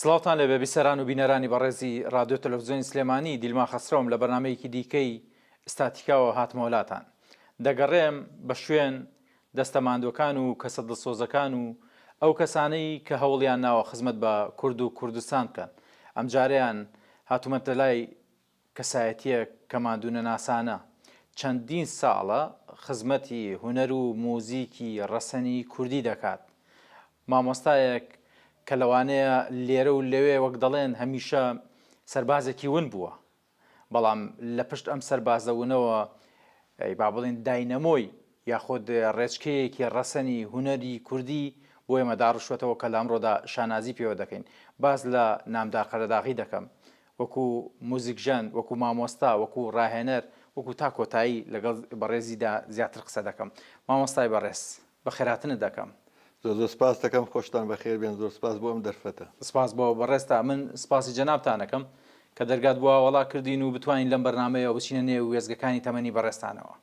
سڵاوتان لەبێ بیسەران و بینەرانی بەڕێزی رادیۆ تەلەڤیزیۆنی سلێمانی دیلما خەسرەوم لە بەرنامەیەکی دیکەی ئستاتیکاوە هاتمە وڵاتان. دەگەڕێم بە شوێن دەستەماندوەکان و کەسە دڵسۆزەکان و ئەو کەسانەی کە هەوڵیان ناوە خزمەت بە کورد و کوردستان بکەن. ئەم جارەیان هاتوومەتە لای کەسایەتیە کەماندوونە ناسانە. چەندین ساڵە خزمەتی هونەر و موزیکی ڕەسەنی کوردی دەکات. مامۆستایەک کە لەوانەیە لێرە و لەوێ وەک دەڵێن هەمیشە سەربازێکی ون بووە، بەڵام لە پشت ئەم سەربازەونەوە با بڵێن داینەمۆی یاخۆد ڕێچکەیەکی ڕەسەنی هونەری کوردی بۆ ئێمە داڕشوێتەوە کە لە ئەمڕۆدا شانازی پێوە دەکەین. باز لە نامدار قەرەداغی دەکەم، وەکو موزیکژان، وەکو مامۆستا، وەکو ڕاهێنەر، وەکو تا کۆتایی لەگەڵ بەڕێزیدا زیاتر قسە دەکەم. مامۆستای بەڕێز بە خێراتنت دەکەم. زۆر سپاس دەکەم، خۆشتان بەخێر بێن. زۆر سپاس بۆ ئەم دەرفەتە. سپاس بۆ بەڕێستا. من سپاسی جەنابتانەکەم کە دەرگات بووە وەڵا کردین و بتوانین لەم بەرنامەیەوە بچینە نێو وێزگەکانی تەمەنی بەڕێستانەوە.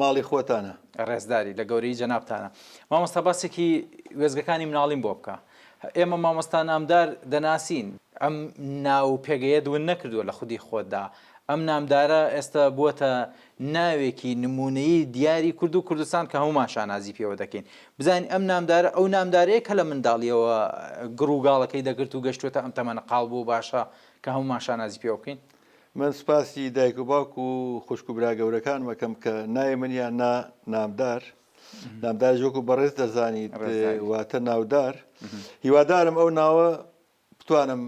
ماڵی خۆتانە ڕێزداری لە گەورەی جەنابتانە. مامۆستا باسێکی وێزگەکانی مناڵیم بۆ بکە. ئێمە مامۆستا نامدار دەناسین، ئەم ناو پێگەیە دوون نەکردووە لە خودی خۆتدا. ئەم نامدارە ئێستا بووەتە ناوێکی نمونەیی دیاری کورد و کوردستان کە هەمومان شانازی پێوە دەکەین. بزانین ئەم نامدارە ئەو نامدارەیە کە لە منداڵیەوە گڕوگاڵەکەی دەگرت و گەشتوێتە ئەم تەمەنە قاڵ بوو باشە کە هەمومان شانازی پێوە بکەین. من سپاسی دایک و باوک و خوشک و برا گەورەکان وەکەم کە نایە منیان نامدار ژۆک و بەڕێز دەزانیت واتە ناودار. هیوادارم ئەو ناوە بتوانم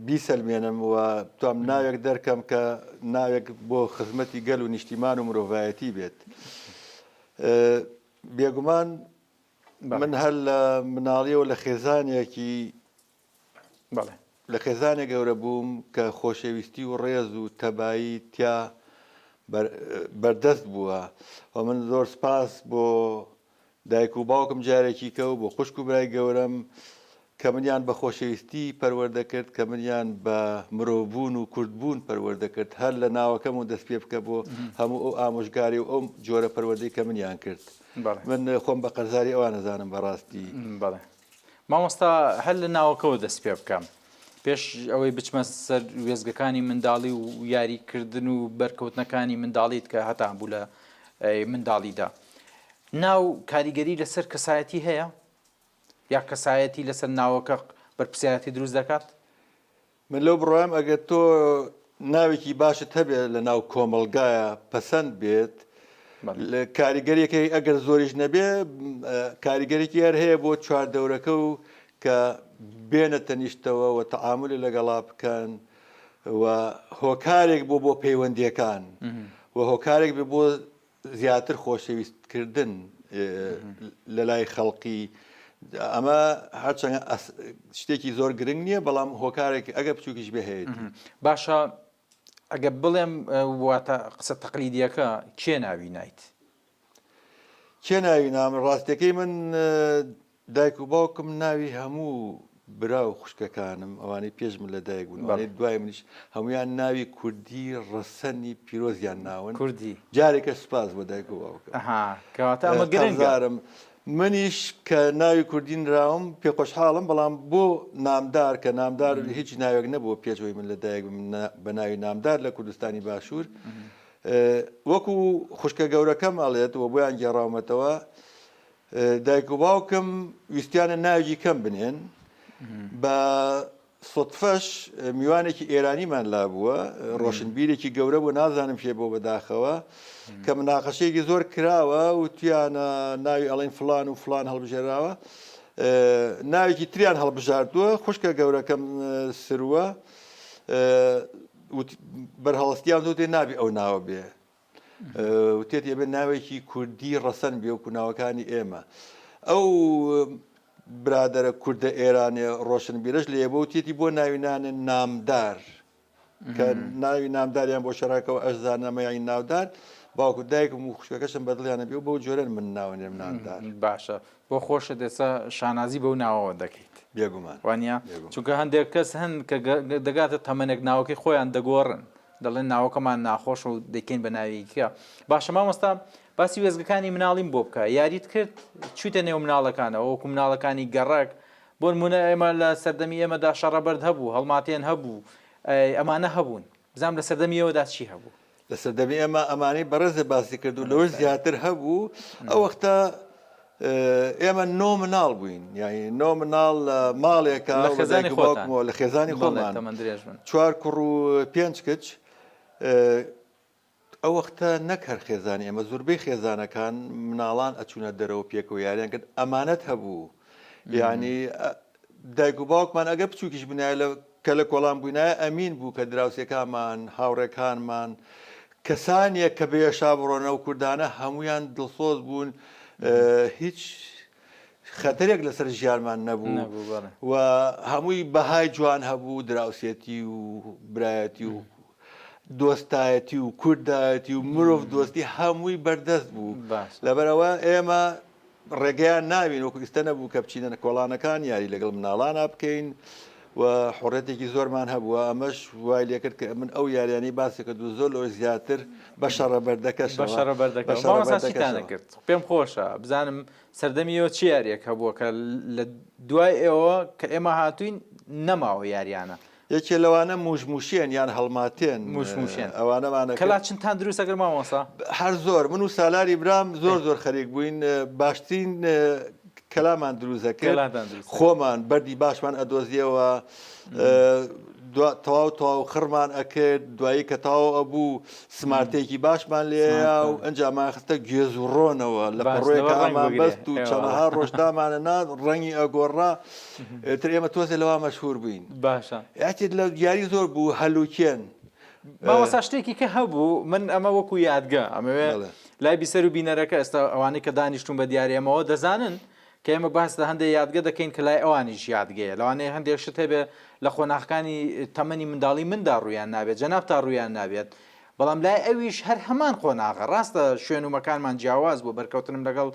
بیسەلمێنم و بتوانم ناوێک دەرکەم کە ناوێک بۆ خزمەتی گەل و نیشتیمان و مرۆڤایەتی بێت. بێگومان من هەر لە مناڵیەوە لە خێزانێکی لە خێزانێک گەورە بووم کە خۆشەویستی و ڕێز و تەبایی تیا بەردەست بووە و من زۆر سپاس بۆ دایک و باوکم جارێکی کە و بۆ خوشک و برای گەورەم کە منیان بە خۆشەویستی پەروەردەکرد، کە منیان بە مرۆڤبوون و کوردبوون پەروەردەکرد، هەر لە ناوەکەم و دەست پێ بکە بۆ هەموو ئەو ئامۆژگاری و ئەو جۆرە پەروەردەی کە منیان کرد. من خۆم بە قەرزاری ئەوان نەزانم بەڕاستی. بەڵێ مامۆستا هەر لە ناوەکەەوە دەست پێ بکەم پێش ئەوەی بچمە سەر وێزگەکانی منداڵی و یاریکردن و بەرکەوتنەکانی منداڵیت کە هەتا بوو لە منداڵیدا. ناو کاریگەری لەسەر کەسایەتی هەیە یا کەسایەتی لەسەر ناوەکە بەرپرسیارەتی دروست دەکات؟ من لەو بڕوایم ئەگەر تۆ ناوێکی باشت هەبێت لە ناو کۆمەڵگایە پەسەند بێت، کاریگەریەکەی ئەگەر زۆریش نەبێ کاریگەرێکی هەر هەیە بۆ چواردەورەکە و کە بێنە تەنیشتەوە و تەعاملی لەگەڵا بکەن و هۆکارێک بۆ پەیوەندیەکان و هۆکارێک بۆ زیاتر خۆشەویستکردن لە لای خەڵقی. ئەمە هەرچەند شتێکی زۆر گرنگ نییە، بەڵام هۆکارێک ئەگە بچووکیش بهەیە. باشە ئەگە بڵێم واتە قسە تەقلیدیەکە کێ ناوی نایت؟ کێ ناوی نام؟ ڕاستەکەی من دایک و باوکم ناوی هەموو برا و خوشکەکانم ئەوانەی پێش من لە دایک بوون، ئەوانەی دوای منیش هەمویان ناوی کوردی ڕەسەنی پیرۆزیان ناون. کوردی جارێکە سپاس بۆ دایک و باوکە. کەواتە ئەمە گرنگە. منیش کە ناوی کوردین راوم پێ خۆشحاڵم، بەڵام بۆ نامدار کە نامدار هیچ ناوێک نەبووە پێشەوەی من لە دایک بە ناوی نامدار لە کوردستانی باشوور. وەکو خوشکە گەورەکەم ئەڵێت و بۆیان گێڕاومەتەوە، دایک و باوکم ویستیانە ناوی کەم بنێن. بە سوتفەش میوانێکی ئێرانیمان لابووە، ڕۆشنبیرێکی گەورە بوو، نازانم پێ بۆ بەداخەوە، کە مناقەشەیەکی زۆر کراوە و تویانە ناوی ئەڵێن فلان و فلان هەڵبژێراوە، ناوێکی تریان هەڵبژاردووە. خوشکە گەورەکەم سرووە بەرهەڵستیان وتێ نابی ئەو ناوە بێ، وتێت ئێبێ ناوێکی کوردی ڕەسەن بێ وەکو ناوەکانی ئێمە. ئەو برادرە کوردە ئێرانێ ڕۆشنبیرەش لە ێبە وتێتی بۆ ناوینانە نامدار، کە ناوی نامداریان بۆ شەراکەەوە ئەشزانەمەیانی ناودار. باوکو دایکم و خوشکەکەشم بەدڵیانە بێ و بەو جۆرەن من ناوەنێم نامدار. باشە، بۆ خۆشە دێسە شانازی بەو ناوەوە دەکەیت. بێگومان وانە چونکە هەندێک کەس هەن کە دەگاتە تەمەنێک ناوەکەی خۆیان دەگۆڕن، دەڵێن ناوەکەمان ناخۆش و دەکەین بە ناویکە. باشە مامۆستا باسی وێزگەکانی مناڵیم بۆ بکە. یاریت کرد چوتە نێو مناڵەکانەوە وەکو مناڵەکانی گەڕک بۆ نمونە ئێمە لە سەردەمی ئێمەدا شەڕەبەرد هەبوو هەڵماتێن هەبوو ئەمانە هەبوون بزانام لە سەردەمیەوەدا چی هەبوو لە سەردەمی ئێمە ئەمانەی بەڕێزە باسی کرد و لەوە زیاتر هەبوو ئەو وەختە ئێمە نۆ مناڵ بووین یعنی نۆ مناڵ ماڵێکە لە خێزانی خۆمان چوار کوڕ و پێنج کچ ئەو وەختە نەک هەر خێزانی ئێمە زۆربەی خێزانەکان مناڵان ئەچوونە دەرەوە پێکەوە یاریان کرد ئەمانەت هەبوو یعنی دایک و باوکمان ئەگە بچووکیش بنایە کە لە کۆڵان بووینایە ئەمین بوو کە دراوسێکانمان هاوڕێکانمان کەسانێک کە بێشا بڕۆنە و کوردانە هەمویان دڵسۆز بوون هیچ خەتەرێک لەسەر ژیانمان نەبوو و هەمووی بەهای جوان هەبوو دراوسێتی و برایەتی و دۆستایەتی و کوردایەتی و مرۆڤ دۆستی هەمووی بەردەست بوو لەبەرەوە ئێمە ڕێگەیان ناوین وەکو ئێستا نەبوو کە بچینە کۆڵانەکان یاری لەگەڵ مناڵانە بکەین و حڕەتێکی زۆرمان هەبووە ئەمەش وای لێ کرد کە من ئەو یاریانی باسی کرد و زۆر لەوە زیاتر بە شەڕەبەردەکەشتانە کرد پێم خۆشە بزانم سەردەمیەوە چی یاریەک هەبووە کە لە دوای ئێوە کە ئێمە هاتوین نەماوە یاریانە یەکێ لەوانە موژموشیان یان هەڵماتێن موشموشیان ئەوانەمانە کەلاچنتان دروست ئەگەر مامۆسا هەر زۆر من و سالاری برام زۆر خەریک بووین باشترین کەلامان دروستە کرد خۆمان بەردی باشمان ئەدۆزیەوە تەواو خڕمان ئەکرد دوایی کە تاو ئەبوو سمارتێکی باشمان لێە و ئەنجامان خستە گوێز و ڕۆنەوە لە پڕۆیەکەمان بەست و چەندەها ڕۆژدامانە نان ڕەنگی ئەگۆڕا تر ئێمە تۆزێ لەوە مەشهور بووین باشە یاچێت لە دیاری زۆر بوو هەلوکێن ماوەسا شتێکی کە هەبوو من ئەمە وەکو یادگە ئەمەوێ لای بیسەر و بینەرەکە ئێستا ئەوانەی کە دانیشتون بە دیارێمەوە دەزانن کە ئێمە باس لە هەندێک یادگە دەکەین کە لای ئەوانیش یادگەیە لەوانەیە هەندێک شت هەبێ لە خۆناغەکانی تەمەنی منداڵی مندا ڕوویان نابێت جەناب تا ڕوویان نابێت بەڵام لای ئەویش هەر هەمان خۆناغە ڕاستە شوێن و مەکانمان جیاواز بوو بەرکەوتنم لەگەڵ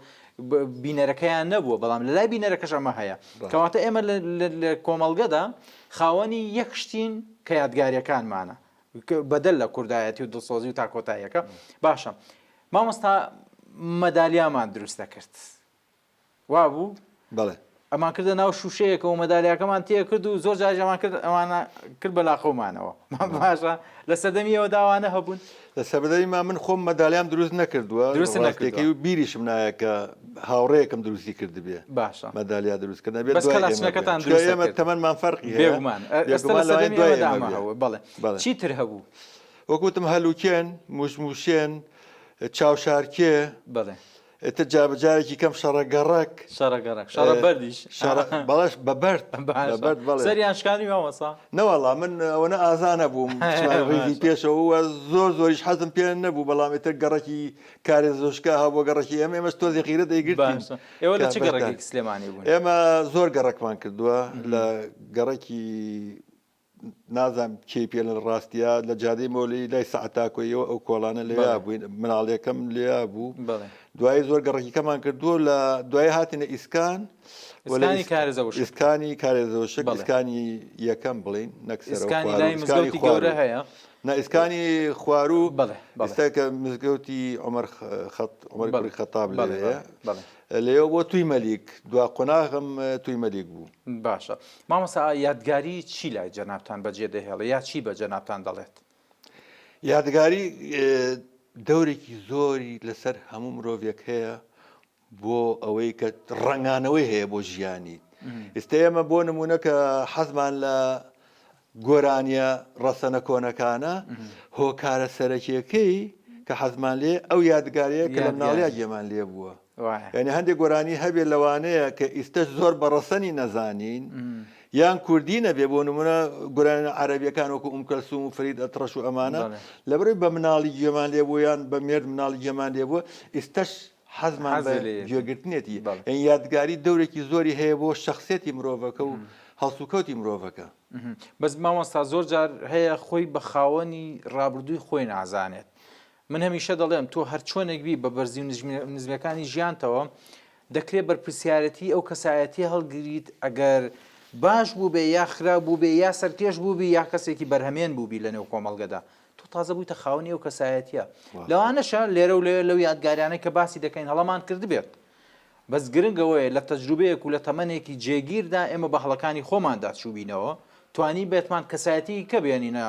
بینەرەکەیان نەبووە بەڵام لە لای بینەرەکەش ئەمە هەیە کەواتە ئێمە لە کۆمەڵگەدا خاوەنی یەک شتین کە یادگاریەکانمانە بەدەل لە کوردایەتی و دڵسۆزی و تاکۆتاییەکە باشە مامۆستا مەدالیامان دروستە کرد وا بوو بەڵێ ئەمان کردە ناو شوشەیەکە و مەدالیاکەمان تێ کرد و زۆر جاژەمان کرد ئەوانە کرد بە لاخۆمانەوە باشە لە سەردەمیەوە داوانە هەبوون لە سەردەمیما من خۆم مەدالیام دروست نەکردووە ڕاستێکی و بیریشم نایە کە هاوڕێیەکم دروستی کرد بێ باشە مەدالیا دروستکردن بێت بەس کەلاشنەکەتان دروست ئێمە تەمەنمان فەرقی بێگومان ئێستا لە سەردەمیەوە داماوە بەڵێ چیتر هەبوو وەکوتم هەلوکێن موشموشێن چاوشارکێ بەڵێ ئێتە جابجارێکی کەم شەڕەگەڕک شەڕەبەردیش بەڵێش بەبەرد سەریان شکانی ماوەسا نەوەڵا من ئەوەنە ئازانە بووم ڕیزی پێشەوە زۆریش حەزم پێ نەبوو بەڵام ئێتر گەڕێکی کارێ زۆشکە هەبوو گەڕێکی ئێمەش تۆزی خیرە دەیگرتین ئێوە لە چ گەڕێکی سلێمانی بوون ئێمە زۆر گەڕێکمان کردووە لە گەڕێکی نازانم کێ پێ لە ڕاستیە لە جادەی مۆلی لای سەعتاکۆیەوە ئەو کۆڵانە لێیا بووین مناڵیەکەم لێیا بوو دوای زۆر گەڕێکیکەمان کردووە لە دوای هاتینە ئیسکان ئیسکانی کارێزەوەشک ئیسکانی یەکەم بڵین نەکسەرەوەی گەورە هەیە نە ئیسکانی خوارو ئێستا کە مزگەوتی عومەر خەتاب لێیە لێەوە بۆ توی مەلیک دوا قۆناغم توی مەلیک بوو باشە مامۆستا یادگاری چی لای جەنابتان بەجێ دەهێڵێ یا چی بە جەنابتان دەڵێت یادگاری دەورێکی زۆری لەسەر هەموو مرۆڤێک هەیە بۆ ئەوەی کە ڕنگانەوەی هەیە بۆ ژیانی ئێستا ئێمە بۆ نمونە کە حەزمان لە گۆرانیە ڕەسەنە کۆنەکانە هۆکارە سەرەکیەکەی کە حەزمان لێ ئەو یادگاریە کە لە مناڵیا گێمان لێ بووە یعنی هەندێک گۆرانی هەبێ لەوانەیە کە ئیستەش زۆر بە ڕەسەنی نەزانین یان کوردی نەبێ بۆ نمونە گۆرانە عەرەبیەکان وەکو ئومکەلسوم و فرید ئەتڕەش و ئەمانە لەبەرەوەی بە مناڵی گوێمان لێ بوو یان بە مێرد مناڵی گوێمان لێ بووە ئیستەش حەزمان بە گوێگرتنێتی ئەین یادگاری دەورێکی زۆری هەیە بۆ شەخسێتی مرۆڤەکە و هەڵسوکەوتی مرۆڤەکە بەس مامۆستا زۆر جار هەیە خۆی بە خاوەنی ڕابردووی خۆی نازانێت من هەمیشە دەڵێم تۆ هەر چۆنێکبی بە بەرزی و نزمەکانی ژیانتەوە دەکرێت بەرپرسیارەتی ئەو کەسایەتی هەڵگریت ئەگەر باش بوو بێ یا خرا بوو بێ یا سەرکێش بوو بی یا کەسێکی بەرهەمێن بووبی لە نێو کۆمەڵگەدا تۆ تازە بوویتە خاوەنی ئەو کەسایەتیە لەوانەشە لێرە و لەو یادگاریانەی کە باسی دەکەین هەڵەمان کرد بێت بەس گرنگەوەی لە تەجروبەیەک و لە تەمەنێکی جێگیردا ئێمە بە هەڵەکانی خۆماندا چوبینەوە توانی بێتمان کەسایەتی کە بێنینە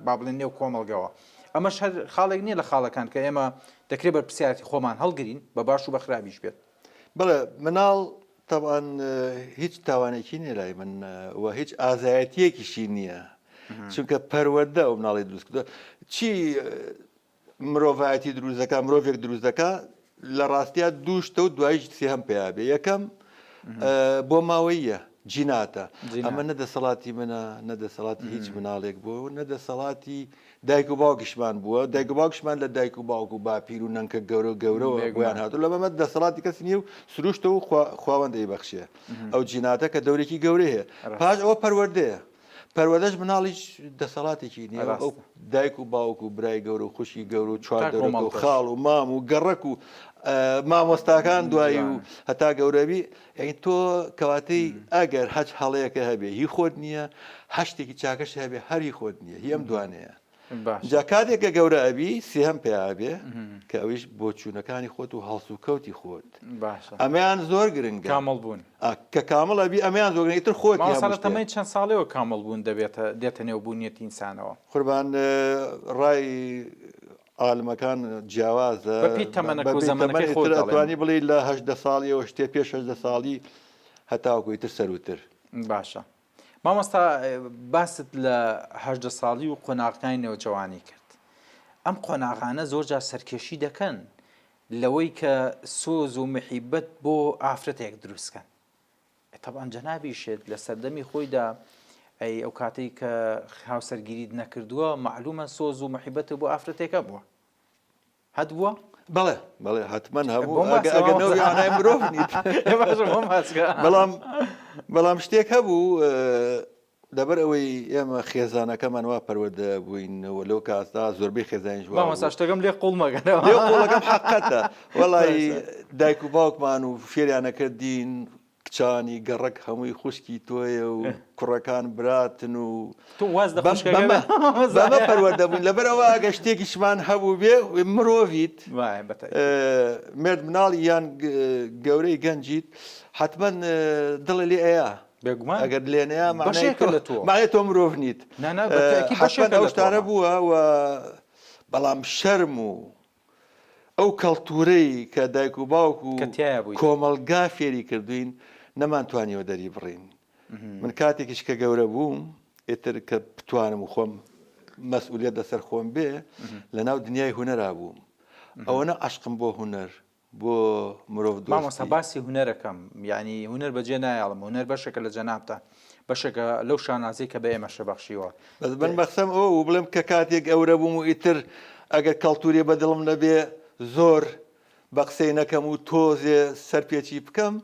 با بڵێن نێو کۆمەڵگەوە ئەمەش هەر خاڵێک نییە لە خاڵەکان کە ئێمە دەکرێت بەرپرسیارەتی خۆمان هەڵگرین بە باش و بە خراپیش بێت بەڵێ مناڵ طبعاً هیچ تاوانێکی نیە لای من و هیچ ئازایەتیەکیشی نییە چونکە پەروەردە ئەو مناڵی دروست کردو چی مرۆڤایەتی دروست دەکا مرۆڤێک دروست دەکا لە ڕاستیە دووشتە و دوایش سێهەم پێیا بێ یەکەم بۆ ماوەیە جیناتە ئەمە نەدەسەڵاتی منە نەدەسەڵاتی هیچ مناڵێک بووە و نەدەسەڵاتی دایک و باوکیشمان بووە دایک و باوکشمان لە دایک و باوک و باپیر و نەنکە گەورە گەورەوە بۆیان هاتوو لەمەمە دەسەڵاتی کەس نییە و سروشتە و خواوەندەی بەخشیە ئەو جیناتە کە دەورێکی گەورەیە پاش ئەوە پەروەردەیە پەروەدەش مناڵیش دەسەڵاتێکی نییە ئەو دایک و باوک و برای گەورە و خوشی گەورە و چواردەوە و خاڵ و مام و گەڕک و مامۆستاکان دوایی و هەتا گەورەبی یعنی تۆ کەواتەی ئەگەر هەچ هەڵەیەکە هەبێ هی خۆت نییە هەشتێکی چاکەش هەبێ هەری خۆت نییە هی ئەم دوانەیە جا کاتێککە گەورە ئەبی سێهەم پێیابێ کە ئەویش بۆ چوونەکانی خۆت و هەڵس و کەوتی خۆت ئەمەیان زۆر گرنگە کامەڵ بوون کە کامەڵ ئەبی ئەمەیان زۆر ئیتر خۆت تەمەی چەند ساڵەوە کامەڵ بوون دەبێتە دێتە نێوبوونیەتی ئینسانەوە قوربان ڕای عالمەکان جیاوازە توانی بڵێ لە هەشدە ساڵیەوە شتێ پێش هەشدە ساڵی هەتاوەکو ئیتر سەروتر باشە مامۆستا باست لە هەشدە ساڵی و قۆناغەکانی نێوجەوانی کرد ئەم قۆناغانە زۆرجار سەرکێشی دەکەن لەوەی کە سۆز و محیبەت بۆ ئافرەتێک دروستکەن تەبان جەنابیشێت لە سەردەمی خۆیدا ئەو کاتەی کە هاوسەرگیریت نەکردووە معلومە سۆز و محیبەت بۆ ئافرەتێکە بووە هەدبووە بەڵێ بەڵێ حتمما هەبوو ئەگەنەوەی مرۆڤ نیت بەڵام شتێک هەبوو لەبەر ئەوەی ئێمە خێزانەکەمان وا پەروەردە بووینەوە لەو کاستا زۆربەی خێزانیش شتەکەم لێ قوڵ مەگەنەوە قوڵەکەم حەقەتە وەڵی دایک و باوکمان و فێریانەکردین کچانی گەڕک هەمووی خوشکی تۆیە و کوڕەکان براتن و بەمە پەروەردە بووین لەبەرەوە ئەگە شتێکیشمان هەبوو بێ مرۆڤیت مرد مناڵی یان گەورەی گەنجیت حتمما دڵی لێ ئەیە ئەگەر لێنەیە ماڵێ تۆ مرۆڤ نیت ئەو شتانە بووە و بەڵام شەرم و ئەو کەڵتورەی کە دایک و باوک و کۆمەلگا فێری کردوین نەمانتوانیەوە دەری بڕین من کاتێکیش کە گەورە بووم ئێتر کە بتوانم و خۆم مەسئولیت لەسەر خۆم بێ لە ناو دنیای هونەرا بووم ئەوەنە عەشقم بۆ هونەر بۆ مرۆڤ مامۆستا باسی هونەرەکەم یعنی هونەر بەجێ نایاڵم هونەر بەشێکە لە جەنابتە بەشێکە لەو شانازەی کە بە ئێمەشە بەخشیوە من بەخسەم ئەو بڵێم کە کاتێک ئەورە بووم و ئیتر ئەگەر کەڵتوری بەدڵم نەبێ زۆر بە قسەی نەکەم و تۆزێ سەرپێکی بکەم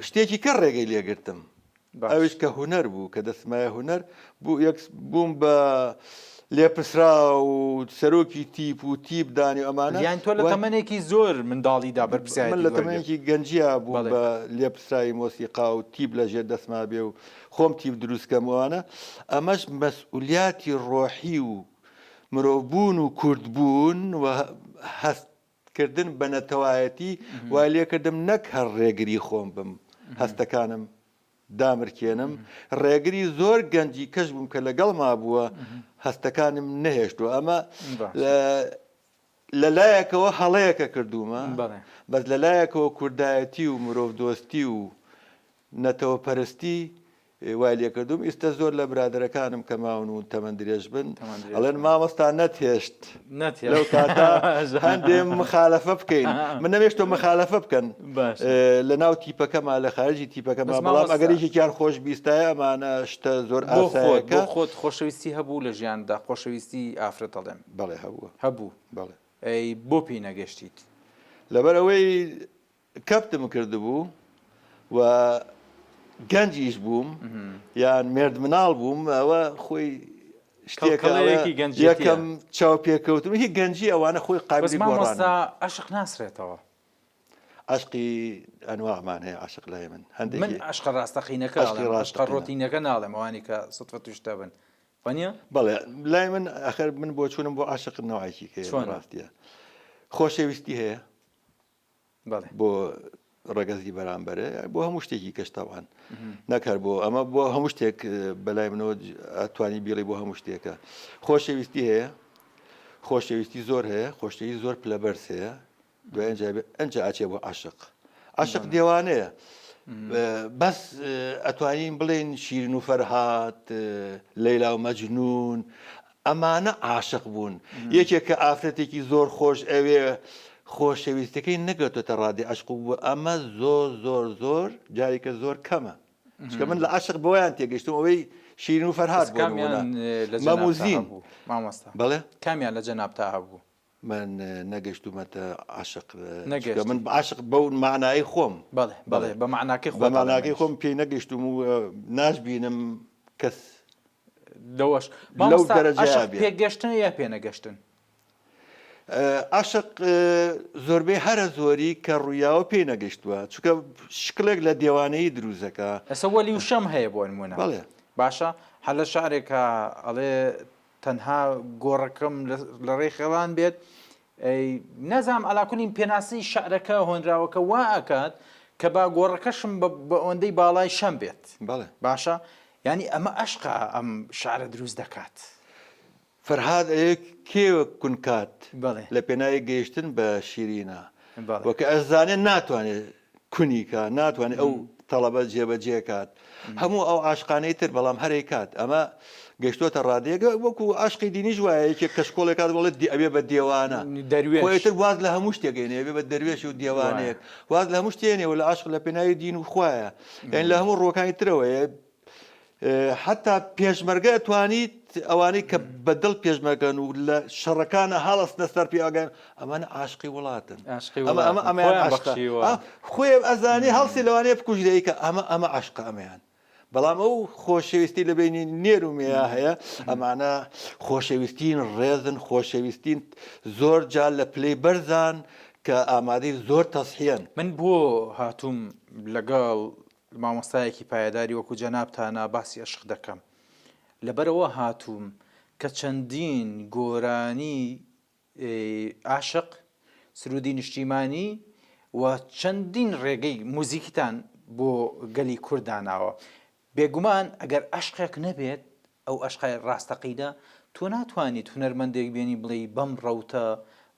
شتێکی کە ڕێگەی لێگرتم ئەوش کە هونەر بوو کە دەسمایە هونەر بووم بە لێپسرا و سەرۆکی تیپ و تیپ دانی ئەمانە یان تۆ لە تەمەنێکی زۆر منداڵیدا بەرپرسیاری من لە تەمەنێکی گەنجیا بوو بە لێپسرایی مۆسیقا و تیپ لەژێر دەسما بێ و خۆم تیپ دروستکەمەوانە ئەمەش مەسئولیاتی ڕۆحی و مرۆڤبوون و کوردبوون و هەستکردن بە نەتەوایەتی وای لێکردم نەک هەر ڕێگری خۆم بم هەستەکانم دامرکێنم ڕێگری زۆر گەنجی کەش بووم کە لەگەڵ ما بووە هەستەکانم نەهێشتووە ئەمە لەلایەکەوە هەڵەیەکە کردومە بەس لەلایەکەوە کوردایەتی و مرۆڤ دۆستی و نەتەوە پەرستی وای لێکردوم ئێستا زۆر لە برادەرەکانم کە ماون و تەمەن درێژ بن ئەڵێن مامۆستا نەتهێشت لەو کاتا هەندێم مخالەفە بکەین من نەمێشتۆ مخالەفە بکەن لە ناو تیپەکەما لە خارجی تیپەکەما بەڵام ئەگەریشێکیان خۆش بیستایە ئەمانە شتە زۆر ئاساییەکە خۆت خۆشەویستی هەبوو لە ژیاندا خۆشەویستی ئافرەت دەڵێم بەڵێ هەبووە هەبوو بەڵێ ئەی بۆ پێی نەگەشتیت لەبەر ئەوەی کەپتم کردبوو و گەنجیش بووم یان مرد مناڵ بووم ئەوە خۆی شتێکەڵەیەکی گەنجی یەکەم چاو پێکەوتم هی گەنجی ئەوانە خۆی قابلی گۆڕانە عاشق ناسرێتەوە عشقی ئەنواعمان هەیە عاشق لای من هەندێک من عشق ڕاستەقینەکە عشق ڕۆتینەکە ناڵێم ئەوانی کە سەتفەت و شتە بن وانە بەڵێ لای من ئەخر من بۆ چوونم بۆ عاشق نەوەیەکی هەیە ڕاستیە خۆشەویستی هەیە بۆ ڕەگەزی بەرامبەرە بۆ هەموو شتێکی کەشتەوان نەکار بۆ ئەمە بۆ هەموو شتێک بەلای منەوە ئەتوانی بیڵی بۆ هەموو شتێکە خۆشەویستی هەیە خۆشەویستی زۆر هەیە خۆشەویستی زۆر پلەبەرز هەیە دوای ئەنج ئاچێ بۆ عاشق دێوانەیە بەس ئەتوانین بڵێن شیرین و فەرهاد لەیلا و مەجنون ئەمانە عاشق بوون یەکێک کە ئافرەتێکی زۆر خۆش ئەوێ خۆشەویستەکەی نەگەتۆتە ڕادی عشق بوو ئەمە زۆر جارێکە زۆر کەمە چکە من لە عاشق بۆیان تێگەشتم ئەوەی شیرین و فەرهاد مەموزین مامۆستا بەڵێ کامیان لە جەناب تا هەبوو من نەگەشتومەتە عاشق من عاشق بەو معنایی خۆم بەڵێ بە معناکەی بە معناکەی خۆم پێی نەگەشتم و ناشبینم کەس لەوەش لەو دەرەجەیە پێگەشتن یا پێنەگەشتن عاشق زۆربەی هەرە زۆری کە ڕوویاوە پێی نەگەشتووە چونکە شکلێک لە دێوانەی دروزەکە ئەسە وەلی وشەم هەیە بۆ نمونە بەڵێ باشە هەر لە شارێکە ئەڵێ تەنها گۆڕەکەم لە ڕێی خێڵان بێت نەزانم ئەلاکولین پێناسی شعرەکە هۆنراوەکە وا ئەکات کە با گۆڕەکەشم بە ئەوەندەی باڵای شەم بێت بەڵێ باشە ینی ئەمە عشقا ئەم شعرە دروست دەکات فەرهاد کێوە کونکات بەڵێ لە پێناوی گەیشتن بە شیرینە وەکە ئەزانێت ناتوانێت کونیکە ناتوانێت ئەو تەڵەبە جێبەجێکات هەموو ئەو عاشقانەی تر بەڵام هەرێک کات ئەمە گەشتۆتە ڕادێگە وەکو عاشقی دینیش وایە یەکێک کە شکۆڵێک کات بڵێت ئەبێ بە دێوانە خۆیتر واز لە هەموو شتێکێنێ ئەبێ بە دەروێش و دێوانەیەک واز لە هەموو شتێنێ و لە عاشق لە پێناوی دین و خوایە یعنی لە هەموو ڕۆکانی ترەوەیە حتا پێشمەرگە توانیت ئەوانەی کە بەدڵ پێشمەکەن و لە شەڕەکانە هەڵستە سەر پێگەن ئەمانە عاشقی وڵاتن خۆی ئەزانی هەڵسی لەوانەیە بکوژرەیە ئەمە عاشقە ئەمەیان بەڵام ئەو خۆشەویستی لە بینی نێر و مێیا هەیە ئەمانە خۆشەویستین ڕێزن خۆشەویستین زۆر جار لە پلەی بەرزان کە ئامادەی زۆر تەسحیەن من بۆ هاتووم لەگەڵ مامۆستایەکی پایداری وەکو جەنابتانە باسی عشق دەکەم لەبەرەوە هاتووم کە چەندین گۆرانی عاشق سرودی نیشتیمانی و چەندین ڕێگەی موزیکتان بۆ گەلی کورداناوە بێگومان ئەگەر عشقێک نەبێت ئەو عشقای ڕاستەقیدا تۆ ناتوانیت هونەرمەندێک بێنی بڵێ بەم ڕەوتە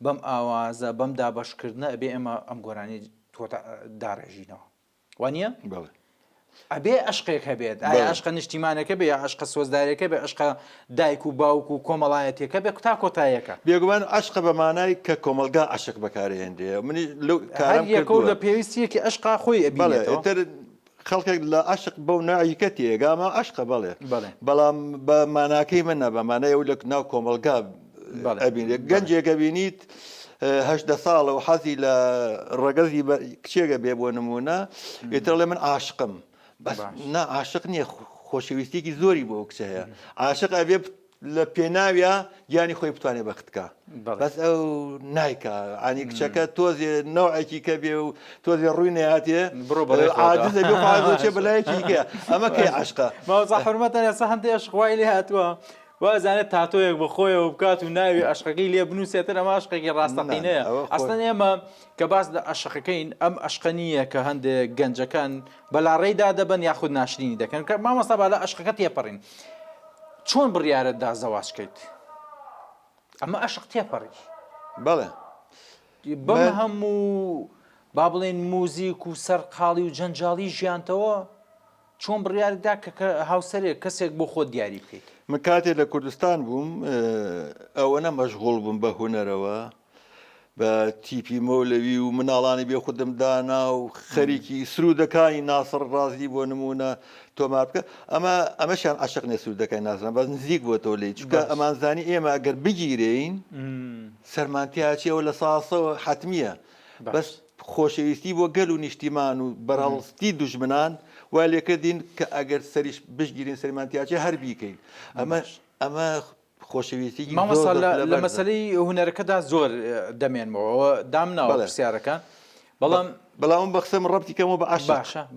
بەم ئاوازە بەم دابەشکردنە ئەبێ ئێمە ئەم گۆرانی تۆ داڕێژینەوە وانە؟ ئەبێ عشقێک هەبێت ئایا عشقە نیشتیمانەکە بێ یا عشقە سۆزدارەکە بێ عشقە دایک و باوک و کۆمەڵایەتێکە بێ تا کۆتاییەکە بێگومان عشقە بە مانای کە کۆمەلگا عشق بەکارهێنێ منی لە پێویستیەکی عشقا خۆی ئەبێتەوە خەڵکێک لە عشق بەو ناعیکە تێگامە عشقە بەڵێ بەڵام بە ماناکەی منە بە مانای ئەو لە ناو کۆمەلگا ئەبینێت گەنجێکە بینیت هەشدە ساڵە و حەزی لە ڕەگەزی کچێگە بێ بۆ نمونە ئێتر لێ من عاشقم بەس نا عاشق نییە خۆشەویستێکی زۆری بۆ کچە هەیە عاشق ئەبێ لە پێناویە گیانی خۆی بتوانێت بەختکە بەس ئەو نایکە ئانی کچەکە تۆزێ نەوعێکی کە بێ و تۆزێ ڕووی نەهاتێ عاجزە بێ خۆ بەلایەکی کە ئەمە کەی عاشقە ماوەزا حورمەتەن ئێستا هەندێک عشقوای لێ هاتووە وازانێت تاتۆیەک بەخۆیەوە بکات و ناوی عشقەکەی لێ بنووسێتر ئەمە عشقێکی ڕاستەقینەیە ئەستن ئێمە کە باس لە عشقەکەین ئەم عشقە نییە کە هەندێک گەنجەکان بەلاڕێیدا دەبن یاخود ناشرینی دەکەن کە مامۆستا با لە عشقەکە تێپەڕین چۆن بڕیارەتدا زەواجکەیت ئەمە عشق تێپەڕی بەڵێ بەم هەموو با بڵێن موزیک و سەرقاڵی و جەنجاڵی ژیانتەوە چۆن بڕیاردا کە هاوسەرێک کەسێک بۆ خۆت دیاری بکەیت من کاتێک لە کوردستان بووم ئەوەنە مەشغوڵ بووم بە هونەرەوە بە تیپی مەولەوی و مناڵانی بێ خودم دانا و خەریکی سرودەکانی ناسڕ ڕازی بۆ نمونە تۆمار بکە ئەمەشیان عاشق نیە سرودەکانی ناسران بەس نزیک بۆ تۆ لێ چونکە ئەمانزانی ئێمە ئەگەر بگیرین سەرمانتیاچیەوە لە ساسەوە حتمیە بەس خۆشەویستی بۆ گەل و نیشتیمان و بەرهەڵستی دوژمنان وای لێکردین کە ئەگەر سەریش بشگیرین سەرمانتیاچی هەر بیکەین ئەمە خۆشەویستی لە مەسەلەی هونەرەکەدا زۆر دەمێنمەوە دامناوە پرسیارەکان بەڵام بەخسەم ڕەبتی کەمەوە بە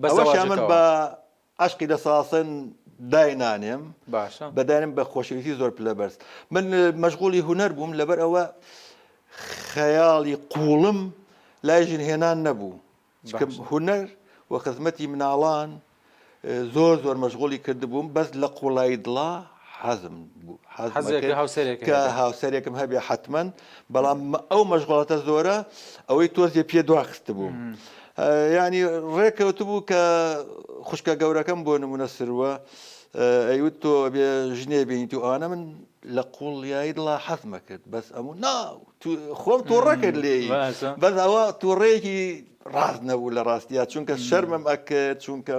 ئەوەش من بە عشقی لە ساسن داینانێم بەدانم بە خۆشەویستی زۆر پلەبەرز من مەشغوڵی هونەر بووم لەبەر ئەوە خەیاڵی قوڵم لای ژنهێنان نەبوو هوەر و خزمەتی مناڵان زۆر مەشغوڵی کردبووم بەس لە قوڵایی دڵا حەزم بوو کە هاوسەرێکم هەبێ حتمما بەڵام ئەو مەشغوڵاتە زۆرە ئەوەی تۆزیە پێ دواخست بوو ینی ڕێکەوت بوو کە خوشکە گەورەکەم بۆ نمونە سروە ئەیوت تۆ بێ ژنێ بینیت و ئەوانە من لە قوڵیایی دڵا حەزمە کرد بەس ئەموو خۆم تۆڕەکرد لێ بەس ئەوە تووڕێکی ڕاست نەبوو لە ڕاستیا چونکە شەرمم ئەکرد چونکە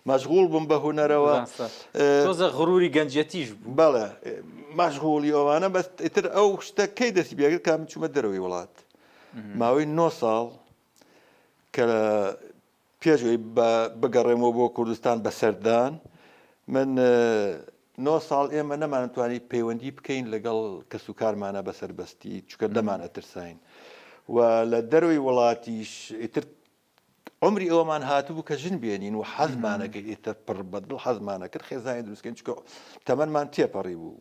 مەشغوڵ بووم بە هوەرەوە تۆزە غروری گەنجەتیش بوو بەڵێ مەشغوڵی ئەوانە بەس ئیتر ئەو شتە کەی دەستی بێگرت کام چوومە دەرەوەی وڵات ماوەی 9 ساڵ کە پێشەوەی بگەڕێمەوە بۆ کوردستان بە سەردان من 9 ساڵ ئێمە نەمانتوانی پەیوەندی بکەین لەگەڵ کەس و کارمانە بەسەربەستی چکە دەمان ئەترساین و لە دەروی وڵاتیش ئیتر عمری ئەوەمان هاتوو کە ژن بێنین و حەزمانەکە ئیتر پڕ بەدڵ حەزمانە کرد خێزانی دروستکەین چکە تەمەنمان تێپەڕی بوو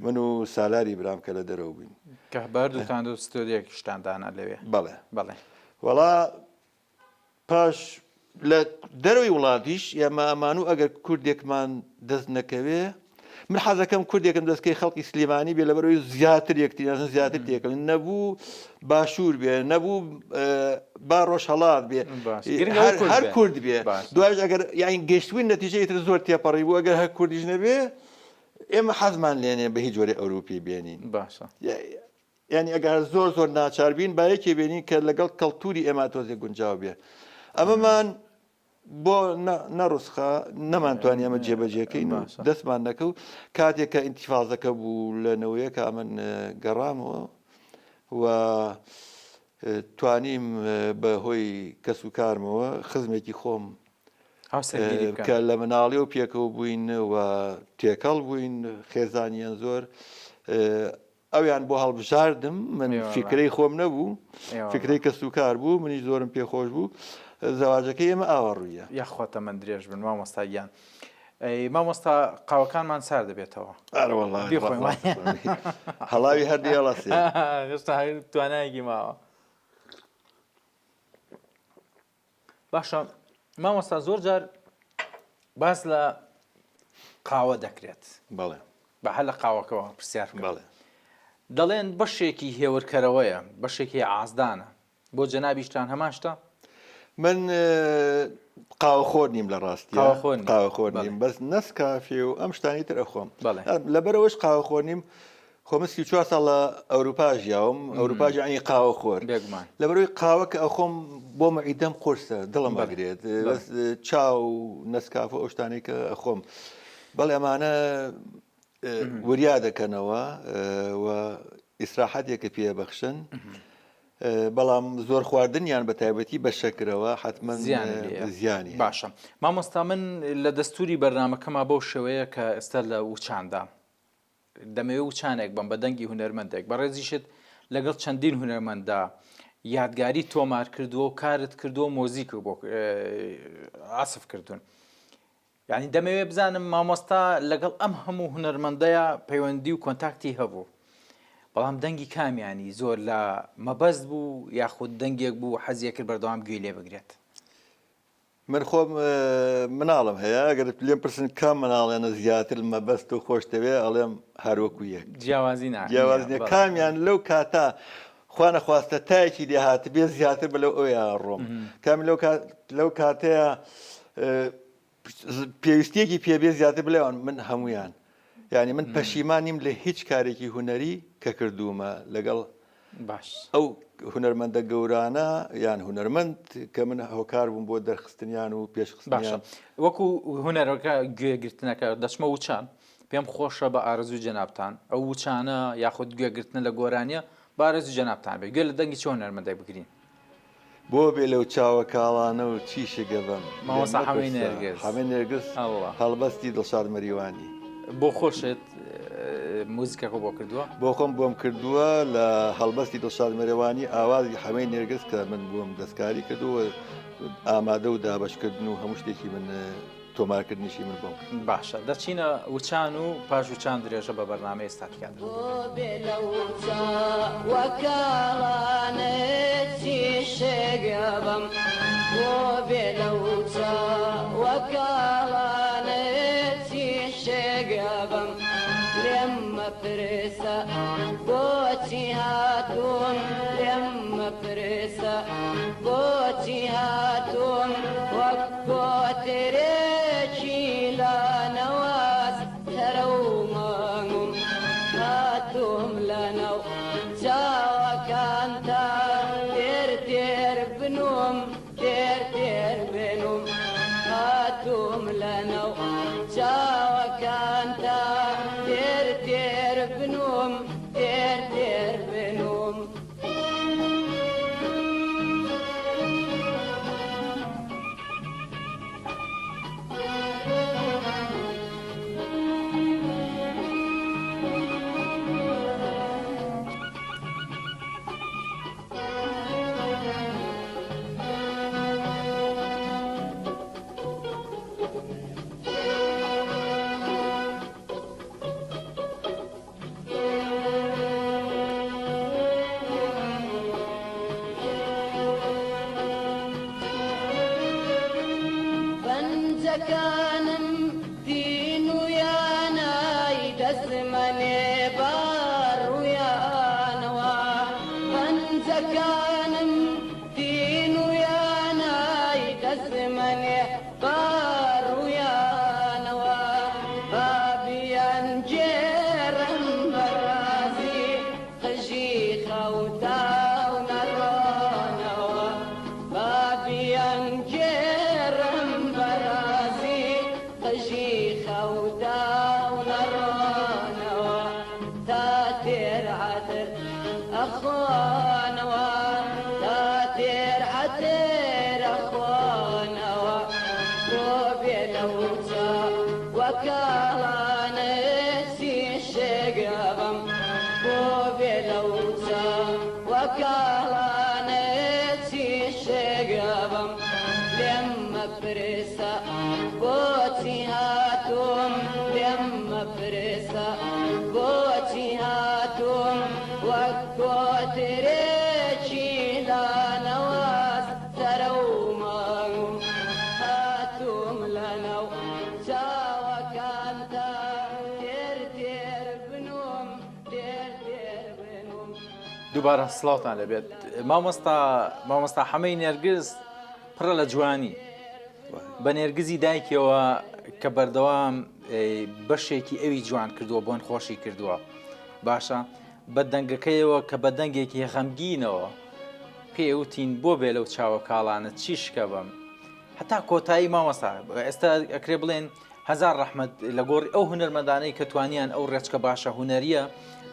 من و سالاری برام کە لە دەرەوە بووین کە بەردووتان دو ستۆدیەکی شتاندانە لەوێ بەڵێ وەڵا پاش لە دەروی وڵاتیش ئێمە ئەمان و ئەگەر کوردێکمان دەست نەکەوێ من حەزەکەم کوردێکم دەستکەی خەڵکی سلێمانی بێ لەبەرەوەی زیاتر یەکتریان زیاتر تێکەن نەبوو باشوور بێ نەبوو با ڕۆژهەڵات بێ هەر کورد بێ دوایش ئەگەر یاین گەشتوین نەتیجەی تر زۆر تێپەڕی بوو ئەگەر هەر کوردیش نەبێ ئێمە حەزمان لێنێ بە هیچ جۆرە ئەوروپی بێنین باشە ینی ئەگەر زۆر ناچار بین بایەکی بێنین کە لەگەڵ کەڵتوری ئێمە تۆزێک گونجاو بێ ئەمەمان بۆ نەڕوسخە نەمانتوانی ئەمە جێبەجێکەین و دەستمان نەکە و کاتێک کە ئینتیفازەکە بوو لەنەوەیەکە من گەڕامەوە و توانیم بە هۆی کەس و کارمەوە خزمێکی خۆم کە لە مناڵی و پێکەوە بووین و تێکەڵ بووین خێزانیان زۆر ئەویان بۆ هەڵبژاردم من فکرەی خۆم نەبوو فکرەی کەس و کار بوو منی زۆرم پێخۆش بوو زەواجەکەی ئێمە ئاوەڕوویە یاخواتە من درێژ بن مامۆستاگیان مامۆستا قاوەکانمان سار دەبێتەوە هەڵاوی هەردی هەڵاسی هێستا توانایەکی ماوە باشە مامۆستا زۆر جار باس لە قاوە دەکرێت بەڵێ بە هەر لە قاوەکەەوە پرسیار بەڵێ دەڵێن بەشێکی هێورکەرەوەیە بەشێکی ئازدانە بۆ جەنابیشتان هەمان شتە من قاوەخۆر نیم لە ڕاستی قاوەخۆر نیم بەس نەسکافێ و ئەم شتانی تر ئەخۆم لەبەرەوەش قاوەخۆر نیم خۆمەسکی 4 ساڵ لە ئەوروپا ژیاوم ئەوروپا ژیانی قاوەخۆر لەبەرەوەی قاوە کە ئەخۆم بۆ مەعیدەم قورسە دڵم بەگرێت چاو نەسکافە ئەو شتانی کە ئەخۆم بەڵێ ئەمانە وریا دەکەنەوە و ئیسراحەتێکە پێبەخشن بەڵام زۆر خواردنیان بە تایبەتی بە شەکرەوە حتمما زیانی باشە مامۆستا من لە دەستوری بەرنامەکەما بەو شێوەیە کە ئێستا لە وچاندا دەمەوێ وچانێک بم بە دەنگی هونەرمەندێک بەڕێزیشت لەگەڵ چەندین هونەرمەندا یادگاری تۆمار کردووە و کارت کردووە مۆزیک بۆ ئاسف کردوون یعنی دەمەوێت بزانم مامۆستا لەگەڵ ئەم هەموو هونەرمەندەیە پەیوەندی و کۆنتاکتی هەبوو بەڵام دەنگی کامیانی زۆر لە مەبەست بوو یاخود دەنگێک بوو حەزیە کرد بەردەوام گوێی لێ بگرێت من خۆم مناڵم هەیە ئەگەر لێم پرسن کام مناڵێنە زیاتر مەبەست و خۆشتەوێ ئەڵێم هەروەکو یەک جیاوازی کامیان لەو کاتا خوا نەخواستە تایەکی دێهات بێ زیاتر بە لەو ئەویا ڕۆم کامی لەو کاتەیە پێویستیەکی پێبێ زیاتر بڵێوان من هەمویان یعنی من پەشیمان نیم لە هیچ کارێکی هوەری کە کردومە لەگەڵ باش ئەو هوەرمەندە گەورانە یان هوەرمەند کە من هۆکار بووم بۆ دەرخستنیان و پێشخستنیان وەکو هوەرەکە گوێگرتنەکە دەچمە وچان پێم خۆشە بە ئارەزوو جەنابتان ئەو وچانە یاخود گوێگرتنە لە گۆرانیە بە ئارەزوو جەنابتان بێ گوێ لە دەنگی چۆن هوەرمەندێک بگرین بۆ بێ لەو چاوە کاڵانە و چیشەگە بم مامۆستا حەمێ نێرگس هەڵبەستی دڵشاد مەریوانی بۆ خۆشت موزیکەکە بۆ کردووە بۆ خۆم بۆم کردووە لە هەڵبەستی دڵشاد مەریوانی ئاوازی حەمەی نێرگس کە من بۆم دەستکاری کردووە ئامادە و دابەشکردن و هەموو شتێکی من تۆمارکردنیشی من بۆم. باشە دەچینە وچان و پاش وچان درێژە بە بەرنامەی ئێستاتیکات. وەکاڵانێتی شێگەبم بۆ بێلەوچە وەکاڵانێتی شێگەبم لێم مەپرسە بۆچی هاتوون لێم مەپرسە بۆچی هاتوون وەک گۆترێکی لانەواز تەرە و مانگم هاتووم لەنەو چاوەکانتا تێر تێر بنوم تێر تێر بنوم هاتووم لەنەو چاوەکانتا تێر تێر بنوم تێر تێر بنوم بەنجەکانم دین و یانای دەستمەنێ باڕوویانەوە بەنجەکانم دین و یانای دەستمەنێ باڕوویانەوە بابیان گێڕم بەڕازی قژی خەوتاو نەڕۆنەوە بابیان گێڕم بەڕازی قژی خەوتاو نەڕۆنەوە تا تێر عەتر ئەخۆنەوە تا تێر عەتر ئەخۆنەوە بۆ بێلەوچە وەکاڵانێتی شێگەبم بۆ بێلەوچە وەکاڵانێتی شێگەبم لێم مەپرسە بۆچی هاتووم لێم مەپرسە بۆچی هاتووم وەک گۆترێکی لانەواز تەرە و مانگم هاتووم لەنەو چاوەکانتا تێر تێر بنوم تێر تێر بنوم دووبارە سڵاوتان لەبێت مامۆستا حەمەی نێرگز پڕە لە جوانی بە نێرگزی دایکەوە کە بەردەوام بەشێکی ئەوی جوان کردووە بۆن خۆشی کردووە باشە بە دەنگەکەیەوە کە بە دەنگێکی خەمگینەوە پێوتین بۆ بێ لەو چاوە کاڵانە چی شکە بم هەتا کۆتایی مامۆستا ئێستا ئەکرێ بڵێن هەزار ڕەحمەت لە گۆڕی ئەو هونەرمەدانەی کە توانیان ئەو ڕێچکە باشە هونەریە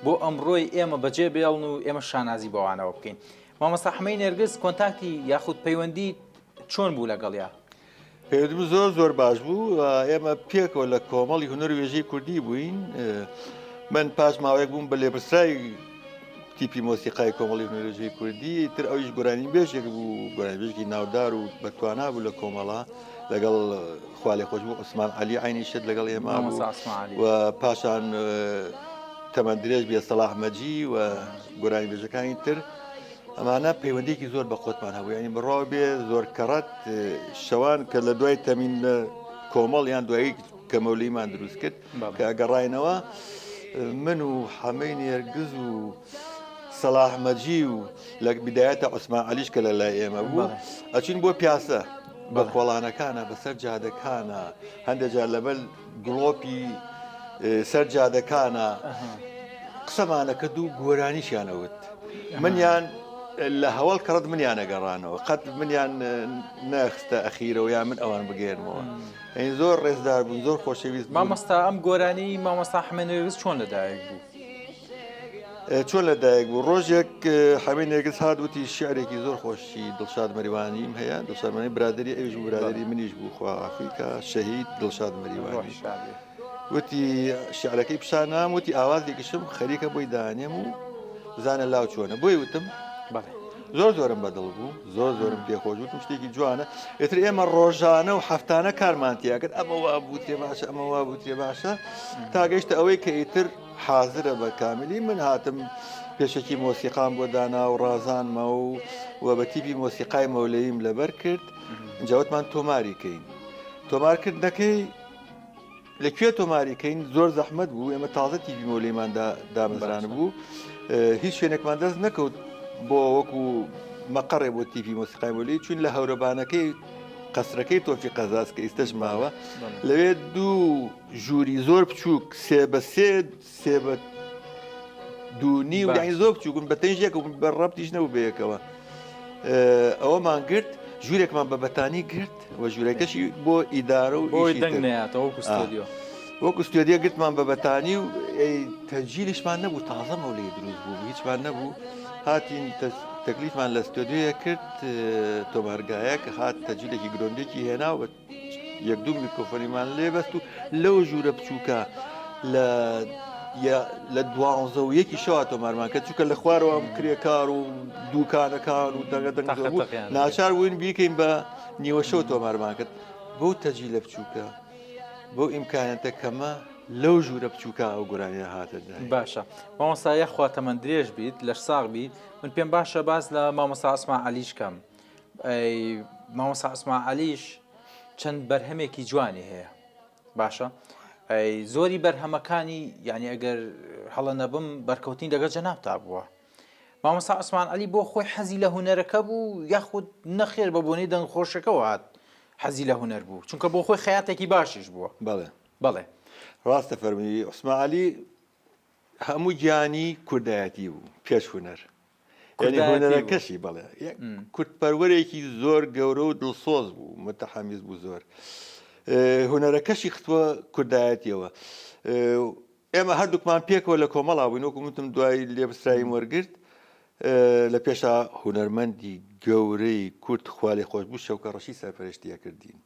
بۆ ئەمڕۆی ئێمە بەجێ بێڵن و ئێمە شانازی بەوانەوە بکەین مامۆستا حەمەی نێرگز کۆنتاکتی یاخود پەیوەندی چۆن بوو لەگەڵیا پێوەندیم زۆر باش بوو ئێمە پێکەوە لە کۆمەڵی هونەر وێژەی کوردی بووین من پاش ماوەیەک بووم بە لێبرسرای تیپی مۆسیقای کۆمەڵی هونەر وێژەی کوردی تر ئەویش گۆرانی بێژێک بوو گۆرانی بێژێکی ناودار و بەتوانا بوو لە کۆمەڵە لەگەڵ خوالێ خۆش بوو عوسمان عەلی عینی شت لەگەڵ ئێمە بوو و پاشان تەمەن درێژ بێ سەلاح مەجی و گۆرانی بێژەکانی تر ئەمانە پەیوەندێکی زۆر بە خۆتمان هەبوو ینی بڕاو بێ زۆر کەڕەت شەوان کە لە دوای تەمین لە کۆمەڵ یان دوایی کە مەولەیمان دروست کرد کە ئەگەڕاینەوە من و حەمەی نێرگز و سەلاح مەجی و لە بدایەتە عوسمان عەلیش کە لە لای ئێمە بوو ئەچین بۆ پیاسە بە کۆڵانەکانە بەسەر جادەکانە هەندێک جار لەبەر گڵۆپی سەر جادەکانە قسەمانە کرد و گۆرانیشیانەوت منیان لە هەوڵ کەڕەت منیان نەگەڕانەوە قەت منیان نەخستە ئەخیرەوە یان من ئەوان بگێنمەوە ئەین زۆر ڕێزدار بوون زۆر خۆشەویست مامۆستا ئەم گۆرانی مامۆستا حەمەی نێرگز چۆن لەدایک بوو چۆن لەدایک بوو ڕۆژێک حەمەی نێرگز هاتوتی شیعرێکی زۆر خۆشی دڵشاد مەریوانیم هەیە دڵشاد مەریوانی برادری ئەویش بوو برادری منیش بوو خوا عافیکە شەهید دڵشاد مەریوانی وتی شیعرەکەی پیشانام وتی ئاوازێکیشم خەریکە بۆی دانێم و بزانە لاو چۆنە بۆی وتم زۆرم بەدڵ بوو زۆرم پێخۆشوتم شتێکی جوانە ئێتر ئێمە ڕۆژانە و هەفتانە کارمانتیاکرد ئەمە وا بوو تێ باشە ئەمە وا بوو تێ باشە تا گەیشتە ئەوەی کە ئیتر حازرە بە کامیلی من هاتم پێشکی مۆسیقام بۆ دانا و ڕازانمە و بە تیپی مۆسیقای مەولەییم لەبەر کرد جاوتمان تۆماریکەین تۆمارکردنەکەی لەکوێ تۆماریکەین زۆر زەحمەت بوو ئێمە تازە تیپی مەولەیماندا دامەزران بوو هیچ شوێنێکمان دەست نەکەوت بۆ وەکو مەقەڕێ بۆ تیپی مۆسیقای مەولەی چون لە هەورەبانەکەی قەسرەکەی تۆفی قەزاز کە ئیستەش ماوە لەوێ دوو ژووری زۆر بچووک سێ بە دوونی و یانی زۆر بچووکن بە تەنژێک و بە ڕەبتیش نەبوو بەیەکەوە ئەوەمان گرت ژوورێکمان بە بەتانی گرت و ژوورەکەشی بۆ ئیدارە و بۆی دەنگ نەیاتەوە وەکو ستۆدیۆ گرتمان بە بەتانی و تەجیلیشمان نەبوو تازە مەولەی دروست بوو هیچمان نەبوو هاتین تەکلیفمان لە ستۆدیۆیە کرد تۆمارگایە کە هات تەجیلێکی گرۆندێکی هێنا و یەک دوو میکرۆفۆنیمان لێبەست و لەو ژوورە بچووکە لە 12 شەوا تۆمارمان کە چووکە لە خوارەوە کرێکار و دووکانەکان و دەنگەدەنگ ناچار بووین بیکەین بە نیوە شەو تۆمارمان کرد بۆ تەجیلە بچووکە بۆ ئیمکانەتە کەمە لەو ژوورە بچووکە ئەو گۆرانیە هاتە باشە مامۆستا خواتەمە درێژ بیت لە ساغ بیت من پێم باشە باز لە مامۆستا عوسمان عەلیش کەم مامۆستا عوسمان عەلیش چەند بەرهەمێکی جوانی هەیە باشە زۆری بەرهەمەکانی یعنی ئەگەر هەڵە نەبم بەرکەوتین لەگەڵ جەنابتا بووە مامۆستا عوسمان عەلی بۆ خۆی حەزی لە هونەرەکە بوو یاخود نەخێر بە بۆنەی دەنگخۆشەکەەوە هات حەزی لە هونەر بوو چونکە بۆ خۆی خەیاتێکی باشیش بووە بەڵێ ڕاستە فەرمی عوسمان عەلی هەموو گیانی کوردایەتی بوو پێش هونەر هونەرەکەشی بەڵێ کورتپەروەرێکی زۆر گەورە و دڵسۆز بوو متەحەمیز بوو زۆر هونەرەکەشی خستووە کوردایەتیەوە ئێمە هەردووکمان پێکەوە لە کۆمەڵا بووین وەکو وتم دوای لێبسترایی وەرگرت لە پێشا هونەرمەندی گەورەی کورد خوالی خۆش بوو شەوکە ڕەشی سەرپەرشتیە کردین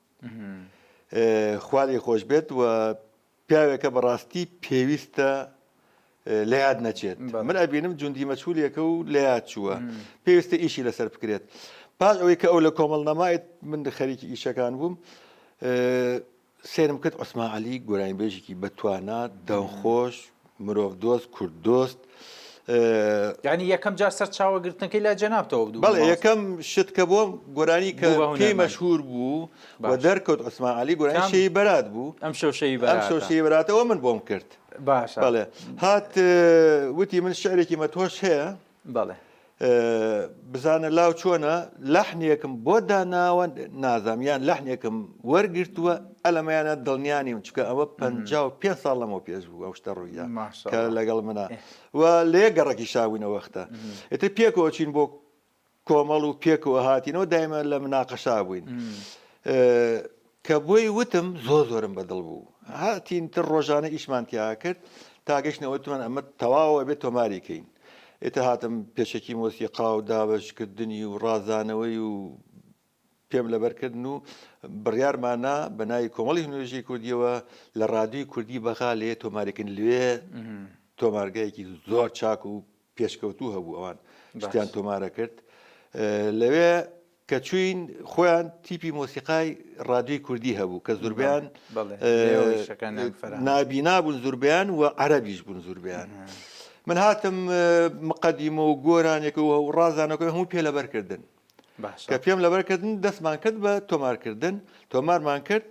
خوالی خۆش بێت و پیاوێکە بەڕاستی پێویستە لە یاد نەچێت من ئەبینم جوندی مەچولێکە و لە یاد چووە پێویستە ئیشی لەسەر بکرێت پاش ئەوەی کە ئەو لە کۆمەڵ نەمایت من خەریکی ئیشەکان بووم سێرم کرد عوسمان عەلی گۆرانیبێژێکی بەتوانە دەنگخۆش مرۆڤ دۆست کورد دۆست یعنی یەکەم جار سەر چاوەگرتنەکەی لە جەنابتەوە بدو بەڵێ یەکەم شت کە بۆم گۆرانی کە پێی مەشهور بوو و دەرکەوت عوسمان عەلی گۆرانی شەی بەرات بوو ئەم شەوشەی بەراتەوە من بۆم کرد باشە بەڵێ هات وتی من شعرێکی مەتۆش هەیە بەڵێ بزانە لاو چۆنە لەحنێکم بۆ داناوە نازامیان لەحنێکم وەرگرتووە ئەلەمەیانە دڵنیانیم چکە ئەوە 55 ساڵ لەمەوە پێش بوو ئەو شتە ڕوویە کە لەگەڵ منە و لێ گەڕێکی شاوینەوە وەختە ئێتر پێکەوە چین بۆ کۆمەڵ و پێکەوە هاتینەوە دایمە لە مناقەشا بووین کە بۆی وتم زۆرم بەدڵ بوو هاتین تر ڕۆژانە ئیشمانتیا کرد تا گەشتنەوە توان ئەمە تەواوە بێت تۆماریکەین ئێتە هاتم پێشکی مۆسیقا و دابەشکردنی و ڕازانەوەی و پێم لەبەرکردن و بڕیارمانە بە ناوی کۆمەڵی هونەرژی کوردیەوە لە ڕادیۆی کوردی بەغا لێ تۆماریکردن لێ تۆمارگایەکی زۆر چاک و پێشکەوتوو هەبوو ئەوان شتیان تۆمارە کرد لەوێ کە چوین خۆیان تیپی مۆسیقای ڕادیۆی کوردی هەبوو کە زوربیان نابینا بوون زوربیان و عەرەبیش بوون زوربیان من هاتم مقدمە و گۆرانێکەوە و ڕازانەکەی هەموو پێ لەبەرکردن کە پێم لەبەرکردن دەستمان کرد بە تۆمارکردن تۆمارمان کرد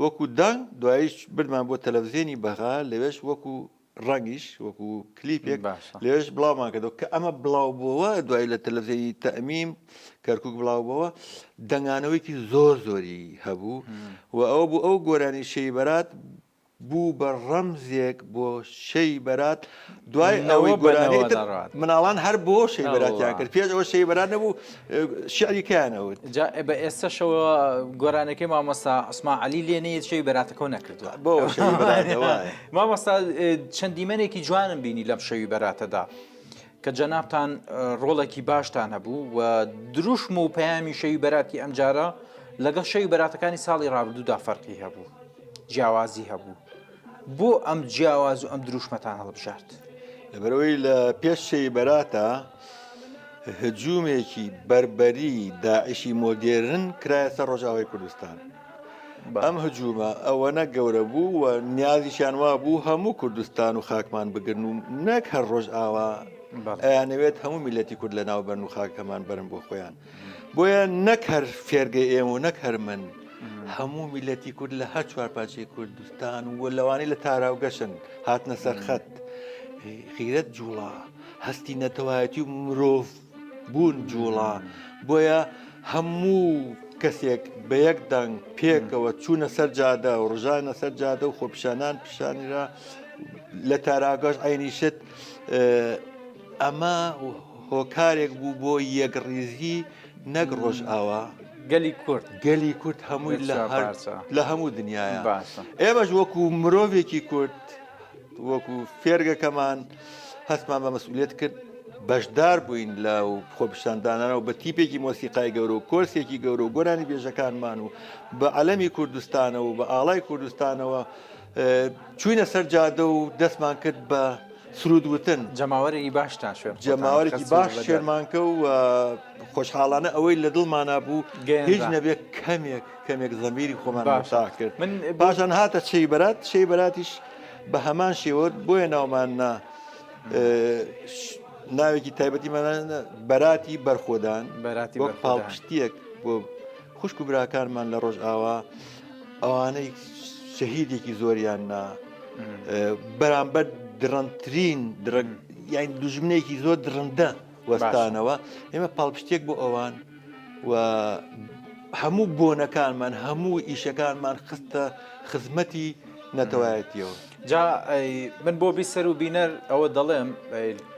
وەکو دەنگ دواییش بردمان بۆ تەلەڤیزیۆنی بەغا لەوێش وەکو ڕەنگیش وەکو کلیپێک لێش بڵاومان کردەوە کە ئەمە بڵاو بووە دوای لە تەلەڤیزیۆنی تەئمیم کەرکووک بڵاو بووە دەنگانەوەیکی زۆری هەبوو و ئەوە بوو ئەو گۆرانی شەی بەرات بوو بە ڕەمزێک بۆ شەی بەرات دوای ئەوەی گۆرانی مناڵان هەر بۆ شەی بەراتیان کرد پێش ئەوە شەی بەرات نەبوو شعریکیانەوت بە ئێستاشەوە گۆرانەکەی مامۆستا عوسمان عەلی لێنەیە شەی بەراتەکە نەکردووە بۆ شەی بەراتەوە مامۆستا چەندیمەنێکی جوانم بینی لەم شەوی بەراتەدا کە جەنابتان ڕۆڵێکی باشتان هەبوو و دروشم و پەیامی شەوی بەراتی ئەم جارە لەگەڵ شەوی بەراتەکانی ساڵی ڕابردوودا فەرقی هەبوو جیاوازی هەبوو بۆ ئەم جیاواز و ئەم دروشمەتان هەڵبژارد لەبەرەوەی لە پێش شەی بەراتە هجوومێکی بربەری داعشی مۆدێرن کرایە سەر ڕۆژاوای کوردستان. ئەم هجوومە ئەوەنە گەورە بوو و نیازیشان وا بوو هەموو کوردستان و خاکمان بگرن و نەک هەر ڕۆژ ئاوا ئەیانەوێت هەموو میلەتی کورد لە ناوبەرن و خاکەمان بەرن بۆ خۆیان. بۆیە نەک هەر فێرگەی ئێمە و نەک هەر من هەموو میلەتی کورد لە هەر چوار پارچەی کوردستان و لەوانەی لە تاراوگەشن هاتنە سەر خەت. غیرەت جوڵا هەستی نەتەوایەتی و مرۆڤ بوون جوڵا. بۆیە هەموو کەسێک بە یەک دەنگ پێکەوە چوونە سەر جادە و ڕژانە سەر جادە و خۆپیشانان پیشانیرا لە تاراگەش عینیشت. ئەمە هۆکارێک بوو بۆ یەکڕیزی نەک ڕۆژ ئاوا گەلی کورد هەمووی لە هەموو دنیاە. ئێمەش وەکو مرۆڤێکی کورد وەکو فێرگەکەمان هەستمان بە مەسئولیت کرد بەشدار بووین لە خۆپیشاندانانەوە بە تیپێکی مۆسیقای گەورە و کۆرسێکی گەورە و گۆرانی بێژەکانمان و بە عەلەمی کوردستانەوە و بە ئاڵای کوردستانەوە چووینە سەر جادە و دەستمان کرد بە سرودوتن. جەماوەرێکی باشتان جەماوەرێکی باش شێرمانکە و خۆشحاڵانە ئەوەی لە دڵمانە بوو هیچ نەبێت کەمێک زەمیری خۆمان باشا کرد. پاشان هاتە شەی بەراتیش بە هەمان شێوە بۆیە ناوماننا ناوێکی تایبەتیمانە بەراتی بەرخۆدان وەک پاڵپشتیەک بۆ خوشک و براکانمان لە ڕۆژ ئاوا ئەوانەی شەهیدێکی زۆریان نا بەرامبەر درەنترین یان دوژمنێکی زۆر درڕندە وەستانەوە ئێمە پاڵپشتێک بۆ ئەوان و هەموو بۆنەکانمان هەموو ئیشەکانمان خستە خزمەتی نەتەوایەتیەوە. جا من بۆ بیسەر و بینەر ئەوە دەڵێم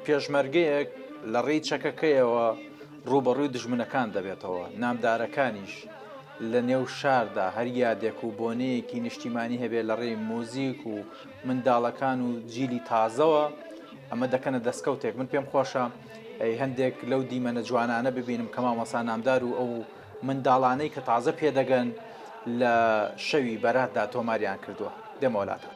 پێشمەرگەیەک لە ڕێی چەکەکەیەوە ڕوبەڕووی دژمنەکان دەبێتەوە. نامدارەکانیش لە نێو شاردا هەر یادێک و بۆنەیەکی نیشتیمانی هەبێت لە ڕێی مۆزیک و منداڵەکان و جیلی تازەوە ئەمە دەکەنە دەستکەوتێک. من پێم خۆشە هەندێک لەو دیمەنە جوانانە ببینم کە مامۆستا نامدار و ئەو منداڵانەی کە تازە پێدەگەن لە شەوی بەراتدا تۆماریان کردووە. دێمە وڵاتە.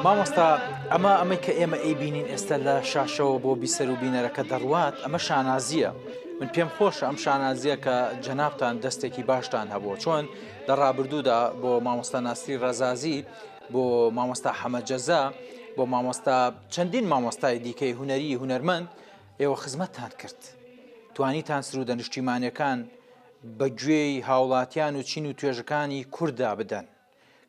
مامۆستا ئەمەی کە ئێمە ئەیبینین ئێستا لە شاشەوە بۆ بیسەر و بینەرەکە دەڕوات ئەمە شانازیە. من پێم خۆشە ئەم شانازیە کە جەنابتان دەستێکی باشتان هەبووە چۆن لە ڕابردوودا بۆ مامۆستا ناسری ڕەزازی بۆ مامۆستا حەمەد جەزا بۆ مامۆستا چەندین مامۆستای دیکەی هوەری هوەرمەند ئێوە خزمەتتان کرد توانیتان سرودە نیشتیمانیەکان بە گوێی هاوڵاتیان و چین و توێژەکانی کووردا بدەن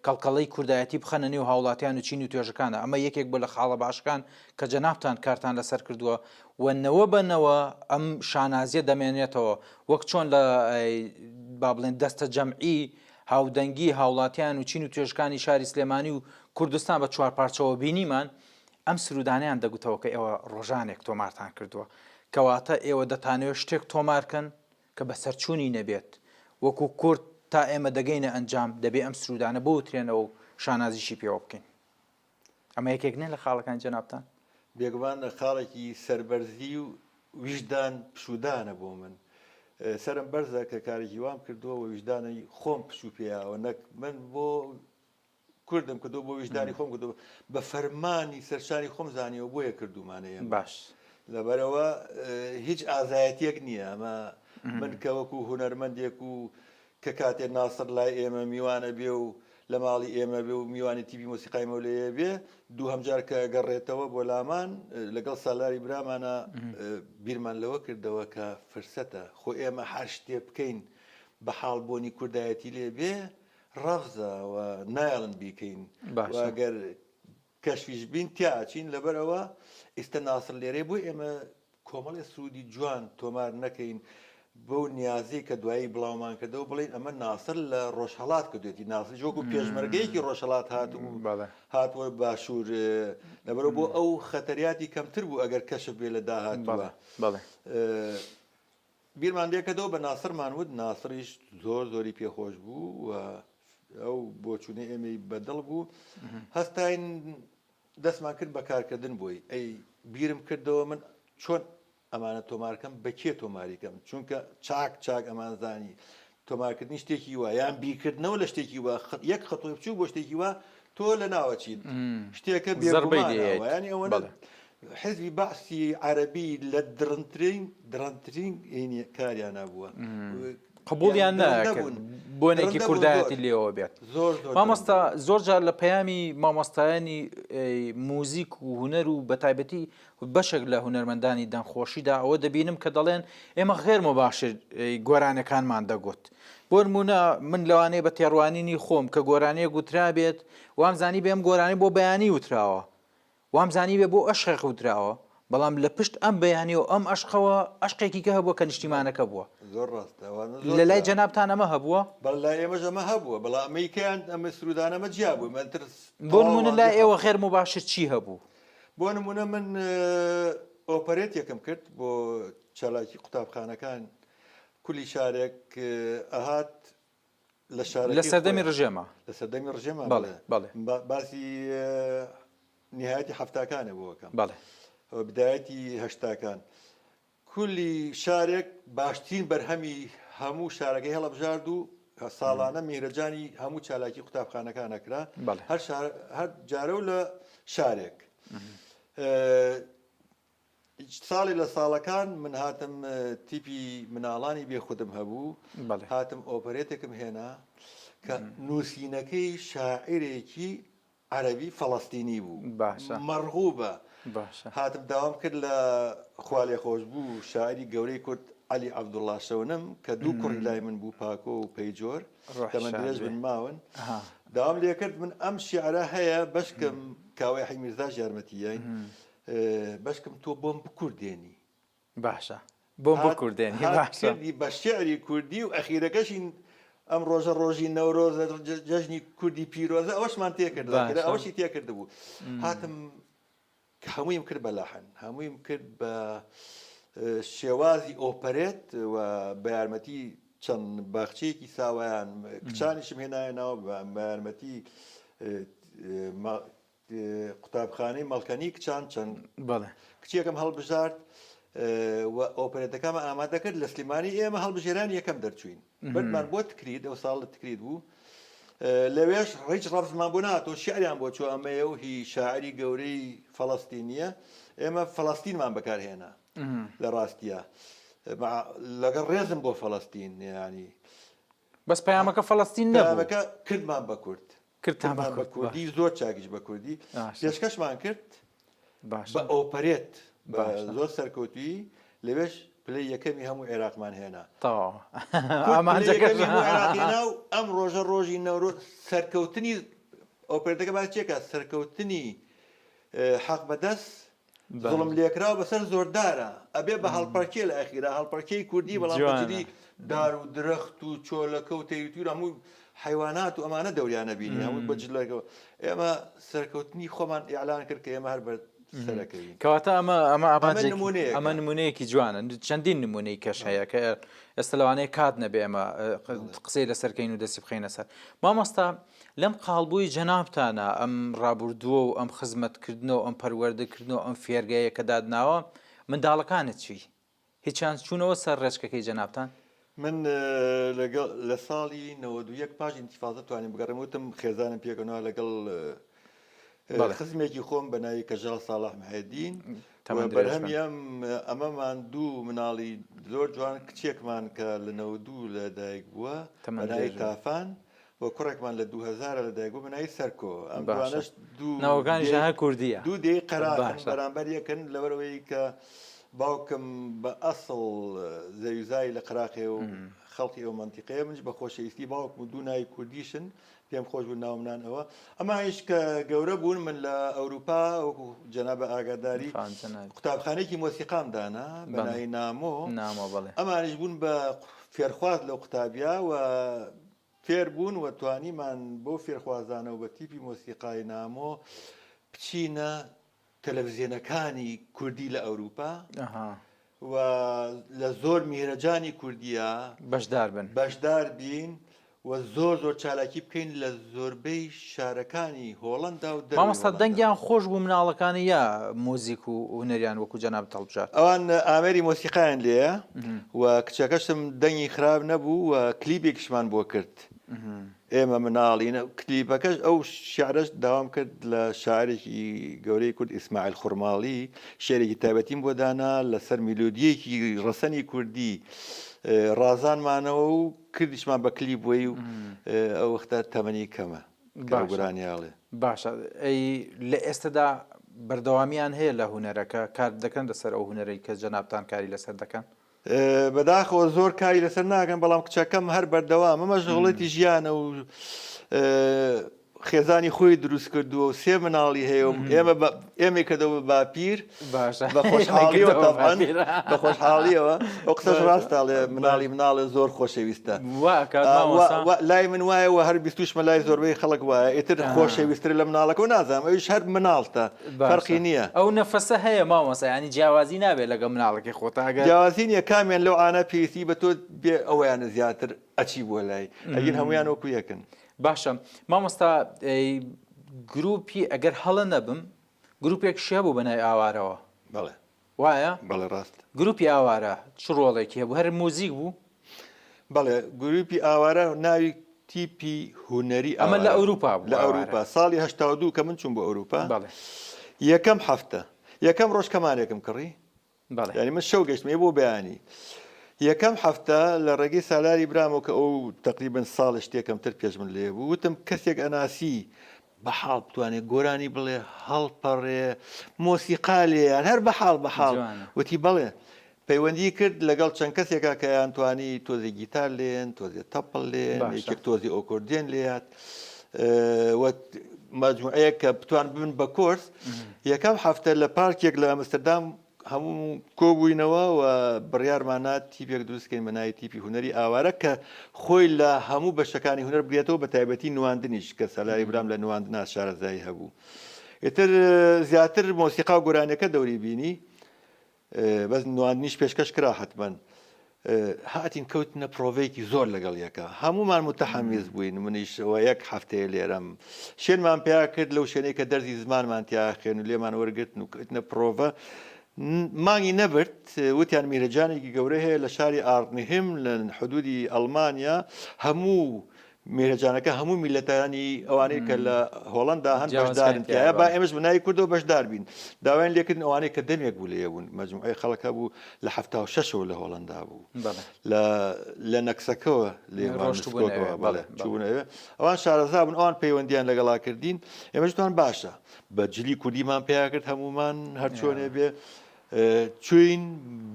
کەڵکەڵەی کوردایەتی بخەنە نێو هاوڵاتیان و چین و توێژەکانە ئەمە یەکێک بۆ لە خاڵە باشەکان کە جەنابتان کارتان لەسەر کردووە وەنەوە بنەوە ئەم شانازیە دەمێنێتەوە وەک چۆن لە با بڵێن دەستە جەمعی هاودەنگی هاوڵاتیان و چین و توێژەکانی شاری سلێمانی و کوردستان بە چوار پارچەوە بینیمان ئەم سرودانیان دەگوتەوە کە ئێوە ڕۆژانێک تۆمارتان کردووە کەواتە ئێوە دەتانەوێت شتێک تۆمارکەن کە بە سەرچوونی نەبێت وەکو کورد تا ئێمە دەگەینە ئەنجام دەبێ ئەم سرودانە بۆترێنەوە و شانازیشی پێوە بکەین ئەمە یەکێک نێ لە خاڵەکان جەنابتان بێگومان خاڵێکی سەربەرزی و ویژدان پشودانە بۆ من سرم بەرزە کە کارێکی وام کردووە و ویژدانی خۆم پشوو پێیاوە نەک من بۆ کوردم کردو بۆ ویژدانی خۆم کردو بە فەرمانی سەرشانی خۆم زانیەوە بۆیە کردومانەیە باش لەبەرەوە هیچ ئازایەتێک نییە ئەمە من کە وەکو هوەرمەندێک و کە کاتێ ناسر لای ئێمە میوانە بێ و لە ماڵی ئێمە بێ و میوانی تیبی مۆسیقای مەولەیە بێ دوو هەمجار کە گەڕێتەوە بۆ لامان لەگەڵ سالاری برامانە بیرمان لەوە کردەوە کە فرسەتە خۆ ئێمە هەر شتێ بکەین بە حاڵبوونی کوردایەتی لێ بێ ڕەفزە و نایڵن بیکەین ئەگەر کەشفیش بین تیاچین لەبەرەوە ئێستا ناسر لێرێ بووی ئێمە کۆمەڵی سرودی جوان تۆمار نەکەین بۆ نیازی کە دوایی بڵاومان کردەوە بڵین ئەمە ناسر لە ڕۆژهەڵات کردوێتی ناسر جۆگو پێشمەرگەیەکی ڕۆژهەڵات هاتووە باشوور لەبەرەوە بۆ ئەو خەتەریاتی کەمتر بوو ئەگەر کەشف بێ لە داهاتوە بیرمان لێکەدەوە بە ناسرمان وت ناسریش زۆری پێخۆش بوو و ئەو بۆچوونی ئێمەی بەدڵ بوو هەستاین دەستمان کرد بە کارکردن بۆی ئەی بیرم کردەوە من چۆن ئەمانە تۆمارکەم بەکێ تۆماریکەم چونکە چاک ئەمانزانی تۆمارکردنی شتێکی وە یان بیکردنەوە لە شتێکی وە یەک خەتۆی بچوو بۆ شتێکی وە تۆ لە ناوەچیت شتێکە بێگومانەوە ینی ئەوە حزبی بەعسی عەرەبی لە درەنترین کاریان نبووە قبولیان ناکرد بۆنێکی کوردایەتی لێەوە بێت مامۆستا زۆر جار لە پەیامی مامۆستایانی موزیک و هوەر و بەتایبەتی بەشێک لە هوەرمەندانی دەنخۆشیدا ئەوە دەبینم کە دەڵێن ئێمە غێر مباشر گۆرانەکانمان دەگوت بۆ نمونە من لەوانەیە بە تێڕوانینی خۆم کە گۆرانەیە گوترا بێت وامزانی بێم گۆرانی بۆ بەیانی وتراوە وامزانی بێ بۆ ئەشقێک وتراوە بەڵام لە پشت ئەم بەیانی و ئەم ئەشقەوە ئەشقێکی کە هەبووە کە نیشتیمانەکە بووە زۆر ڕاستە لە لای جەنابتان ئەمە هەبووە بەڵای ئێمەش ئەمە هەبووە بەڵام ئەمریکایان ئەمە سرودانەمە جیا بوو منترس بۆ نمونە لای ئێوە غێر مباشر چی هەبوو بۆ نمونە من ئۆپەرێت یەکەم کرد بۆ چالاکی قوتابخانەکان کولی شارێک ئەهات لە شارەکەی لە سەردەمی ڕژێمە لە سەردەمی ڕژێمە بەڵێ باسی نهایەتی هەفتاکانە بۆەکەم بەڵێ بدایەتی هەشتاکان کولی شارێک باشترین بەرهەمی هەموو شارەکەی هەڵەبژارد و ساڵانە میهرەجانی هەموو چالاکی قوتابخانەکانەکرا هەر جارە و لە شارێک ساڵی لە ساڵەکان من هاتم تیپی مناڵانی بێخودم هەبوو هاتم ئۆپەرێتێکم هێنا کە نووسینەکەی شاعرێکی عەرەبی فەڵەستینی بوو مەرغوبە هاتم داوام کرد لە خوالێ خۆش بوو شاعری گەورەی کورد عەلی عەبدوڵڵا شەونم کە دوو کوڕی لای من بوو پاکۆ و پەیجۆر تەمەندرێژ بن ماون داوام لێ کرد من ئەم شیعرە هەیە بەشکم کاوای حەیمیرزاش یارمەتیای بەشکم تۆ بۆم بکوردێنی باشە بۆم بکوردێنی کردی بە شیعری کوردی و ئەخیرەکەشی ئەم ڕۆژە ڕۆژی نەورۆزە جەژنی کوردی پیرۆزە ئەوەشمان تێکرد ئەوەشی تێکرد بوو هاتم هەموویم کرد بە لەحن هەموویم کرد بە شێوازی ئۆپەرێت و بە یارمەتی چەند باخچەیەکی ساوایان کچانیشم هێنایەنەوە بە یارمەتی قوتابخانەی مەڵکەنی کچان چەند کچێکم هەڵبژارد و ئۆپەرێتەکەمە ئامادە کرد لە سلێمانی ئێمە هەڵبژێران یەکەم دەرچوین بردمان بۆ تکرید ئەو ساڵ تکرید بوو لەوێش ڕیچ ڕەفزمان بۆ ناتۆ شیعریان بۆ چۆ ئەمەیە و هی شاعری گەورەی فەڵەستینیە ئێمە فەڵەستینمان بەکارهێنا لە ڕاستیە لەگەڵ ڕێزم بۆ فەڵەستین ینی بەس پەیامەکە فەڵەستین نەبوو کردمان بە کورد کردتان بە کوردی زۆر چاکیش بە کوردی پێشکەشمان کرد بە ئۆپەرێت بە زۆر سەرکەوتوی لەوێش پلەی یەکەمی هەموو عێراقمان هێنا عێراقینا و ئەم ڕۆژە ڕۆژی نەورۆز سەرکەوتنی ئۆپەرێتەکە باس چێکە سەرکەوتنی حەق بەدەست زوڵم لێکراوە بەسەر زۆردارە ئەبێ بە هەڵپەرکێ لە ئەخیرا هەڵپەرکەی کوردی بەڵام بەجددی دار و درەخت و چۆلەکە و تەیتور هەموو حیوانات و ئەمانە دەوریانە بینی هەمووی بەجلەکەەوە ئێمە سەرکەوتنی خۆمان ئیعلان کرد کە ئێمە هەر بەر سەرەکەوین کەواتە ئەمە نمونەیەکی جوانە چەندین نمونەی کەش هەیە کە ئێستا لەوانەیە کات نەبێ ئەمە قسەی لەسەرکەین و دەستی بخینە سەر مامۆستا لەم قاڵبووی جەنابتانە ئەم ڕابردووە و ئەم خزمەتکردنەوە ئەم پەروەردەکردنەوە ئەم فێرگەیە کە دادناوە منداڵەکانت چی هیچیان چوونەوە سەر ڕێچکەکەی جەنابتان من لە ساڵی 91 پاش ئینتیفاضە توانین بگەڕێم وتم خێزانم پێکەنەوە لەگەڵ خزمێکی خۆم بە ناوی کەژاڵ ساڵح محەدین بەرهەمی ئەمەمان دوو مناڵی زۆر جوان کچێکمان کە لە 92 لەدایک بووە بەناوی تافان بۆ کوڕێکمان لە 2000 لەدایک بوو بەناوی سەرکۆ ئەم دوانەش ناوەکانیش هەر کوردیە دوو دێی قەراغن بەرامبەر یەکن لەبەرەوەی کە باوکم بە ئەسڵ زەویزایی لە قەراقێ و خەڵکی ئەو منتیقەیە منش بە خۆشەویستی باوکم و دوو ناوی کوردیشن پێم خۆش بوو ناومنان ئەوە ئەمە هیچ کە گەورە بوون من لە ئەوروپا وەکو جەنابە ئاگاداری قوتابخانەیەکی مۆسیقام دانا بە ناوی نامۆ ئەمانش بوون بە فێرخواز لەو قوتابیا و فێر بوون و توانیمان بۆ فێرخوازانە و بە تیپی مۆسیقای نامۆ بچینە تەلەڤیزیۆنەکانی کوردی لە ئەوروپا و لە زۆر میهرەجانی کوردیە بەشدار بین و زۆر چالاکی بکەین لە زۆربەی شارەکانی هۆڵەندا و مامۆستا دەنگیان خۆش بوو مناڵەکانی یا مۆزیک و هونەریان وەکو جەناب تەڵبژار ئەوان ئامێری مۆسیقایان لێیە و کچەکەشم دەنگی خراپ نەبوو و کلیپێکیشمان بۆ کرد ئێمە مناڵینە کلیپەکەش ئەو شیعرەش داوام کرد لە شاعرێکی گەورەی کورد ئیسماعیل خوڕماڵی شێرێکی تایبەتیم بۆ دانا لەسەر میلۆدیەکی ڕەسەنی کوردی ڕازانمانەوە و کردیشمان بە کلیپ بووی و ئەو وەختە تەمەنی کەمە گورانیاڵێ باشە ئەی لە ئێستادا بەردەوامیان هەیە لە هونەرەکە کار دەکەن لەسەر ئەو هونەرەی کە جەنابتان کاری لەسەر دەکەن بەداخەوە زۆر کاری لەسەر ناکەن بەڵام کچەکەم هەر بەردەوام ئەمە ژەوڵەتی ژیانە و خێزانی خۆی دروست کردووە و سێ مناڵی هەیە و ئێمە کردەوە باپیر بە خۆشحاڵیەوە بە خۆشحاڵیەوە ئەو قسەش ڕاستاڵێ مناڵی زۆر خۆشەویستە لای من وایەوە هەر بیستوشمە لای زۆربەی خەڵک وایە ئێتر خۆشەویستتر لە مناڵەکە و نازانم ئەویش هەر مناڵتە فەرقی نییە ئەو نەفەسە هەیە مامۆستا ینی جیاوازی نابێت لەگە مناڵەکەی خۆتاگە جیاوازی نیە کامیان لەو ئانە پێویستی بە تۆ بێ ئەوەیانە زیاتر ئەچی بۆ لای ئەگەر هەمویان وەکو یەکن باشە مامۆستا گروپی ئەگەر هەڵە نەبم گروپێک شێ بوو بەنای ئاوارەوە بەڵێ وایە بەڵێ ڕاست گروپی ئاوارە چ ڕۆڵێکی هەبوو هەر موزیک بوو بەڵێ گروپی ئاوارە ناوی تیپی هونەری ئەمە لە ئەوروپا بوو لە ئەوروپا ساڵی 82 کە من چوون بۆ ئەوروپا یەکەم هەفتە یەکەم ڕۆژ کەمانێکم کڕی ینی من شەو گەشتمێ بۆ بەیانی یەکەم هەفتە لە ڕێگەی سالاری برامەوە کە ئەو تقریبن ساڵ شتێکم تر پێش من لێ بوو وتم کەسێک ئەناسی بەحاڵ بتوانێت گۆرانی بڵێ هەڵپەڕێ مۆسیقا لێیان هەر بەحاڵ وتی بەڵێ پەیوەندی کرد لەگەڵ چەند کەسێکە کە یانتوانی تۆزی گیتار لێن تۆزی تەپڵ لێن یەکێک تۆزی ئۆکۆردێن لێات مەجموعەیە کە بتوان ببن بە کۆرس یەکەم هەفتە لە پارکێک لە ئەمستەردام هەموو کۆبووینەوە و بڕیارمانات تیپێک دروستکەین بەناوی تیپی هونەری ئاوارە کە خۆی لە هەموو بەشەکانی هونەر بگرێتەوە بە تایبەتی نواندنیش کە سەلاری برام لە نواندنا شارەزایی هەبوو ئێتر زیاتر مۆسیقا و گۆرانەکە دەوری بینی بەس نواندنیش پێشکەش کرا حتمەن هاتین کەوتنە پرۆڤەیەکی زۆر لەگەڵ یەکە هەمومان متەحەمیز بووین منیشەوە یەک هەفتەیە لێرەم شوێنمان پێیا کرد لەو شوێنەی کە دەرزی زمانمان تیا خوێن و لێمان وەرگرتن و کەوتنە پرۆڤە مانگی نەبرد وتیان میرەجانێکی گەورە هەیە لە شاری ئارنهم لە حدودی ئەڵمانیا هەموو میهرەجانەکە هەموو میلەتانی ئەوانەی کە لە هۆڵندا هەن جیاوازکاری بەشدارن تایە با تایە. ئێمەش بەناوی کوردەوە بەشدار بین داوایان لێکردن ئەوانەی کە دەمێک بوو لێبوون مەجموعی خەڵکە بوو لە 76 لە هۆڵندا بوو لە نەکسەکەەوە لێڕۆژکۆکەوە چوونەوە ئەوان شارەزا بوون ئەوان پەیوەندیان لەگەڵا کردین ئێمەشتوان باشە بە جلی کوردیمان پێیا کرد هەمومان هەرچۆنێ بێ چوین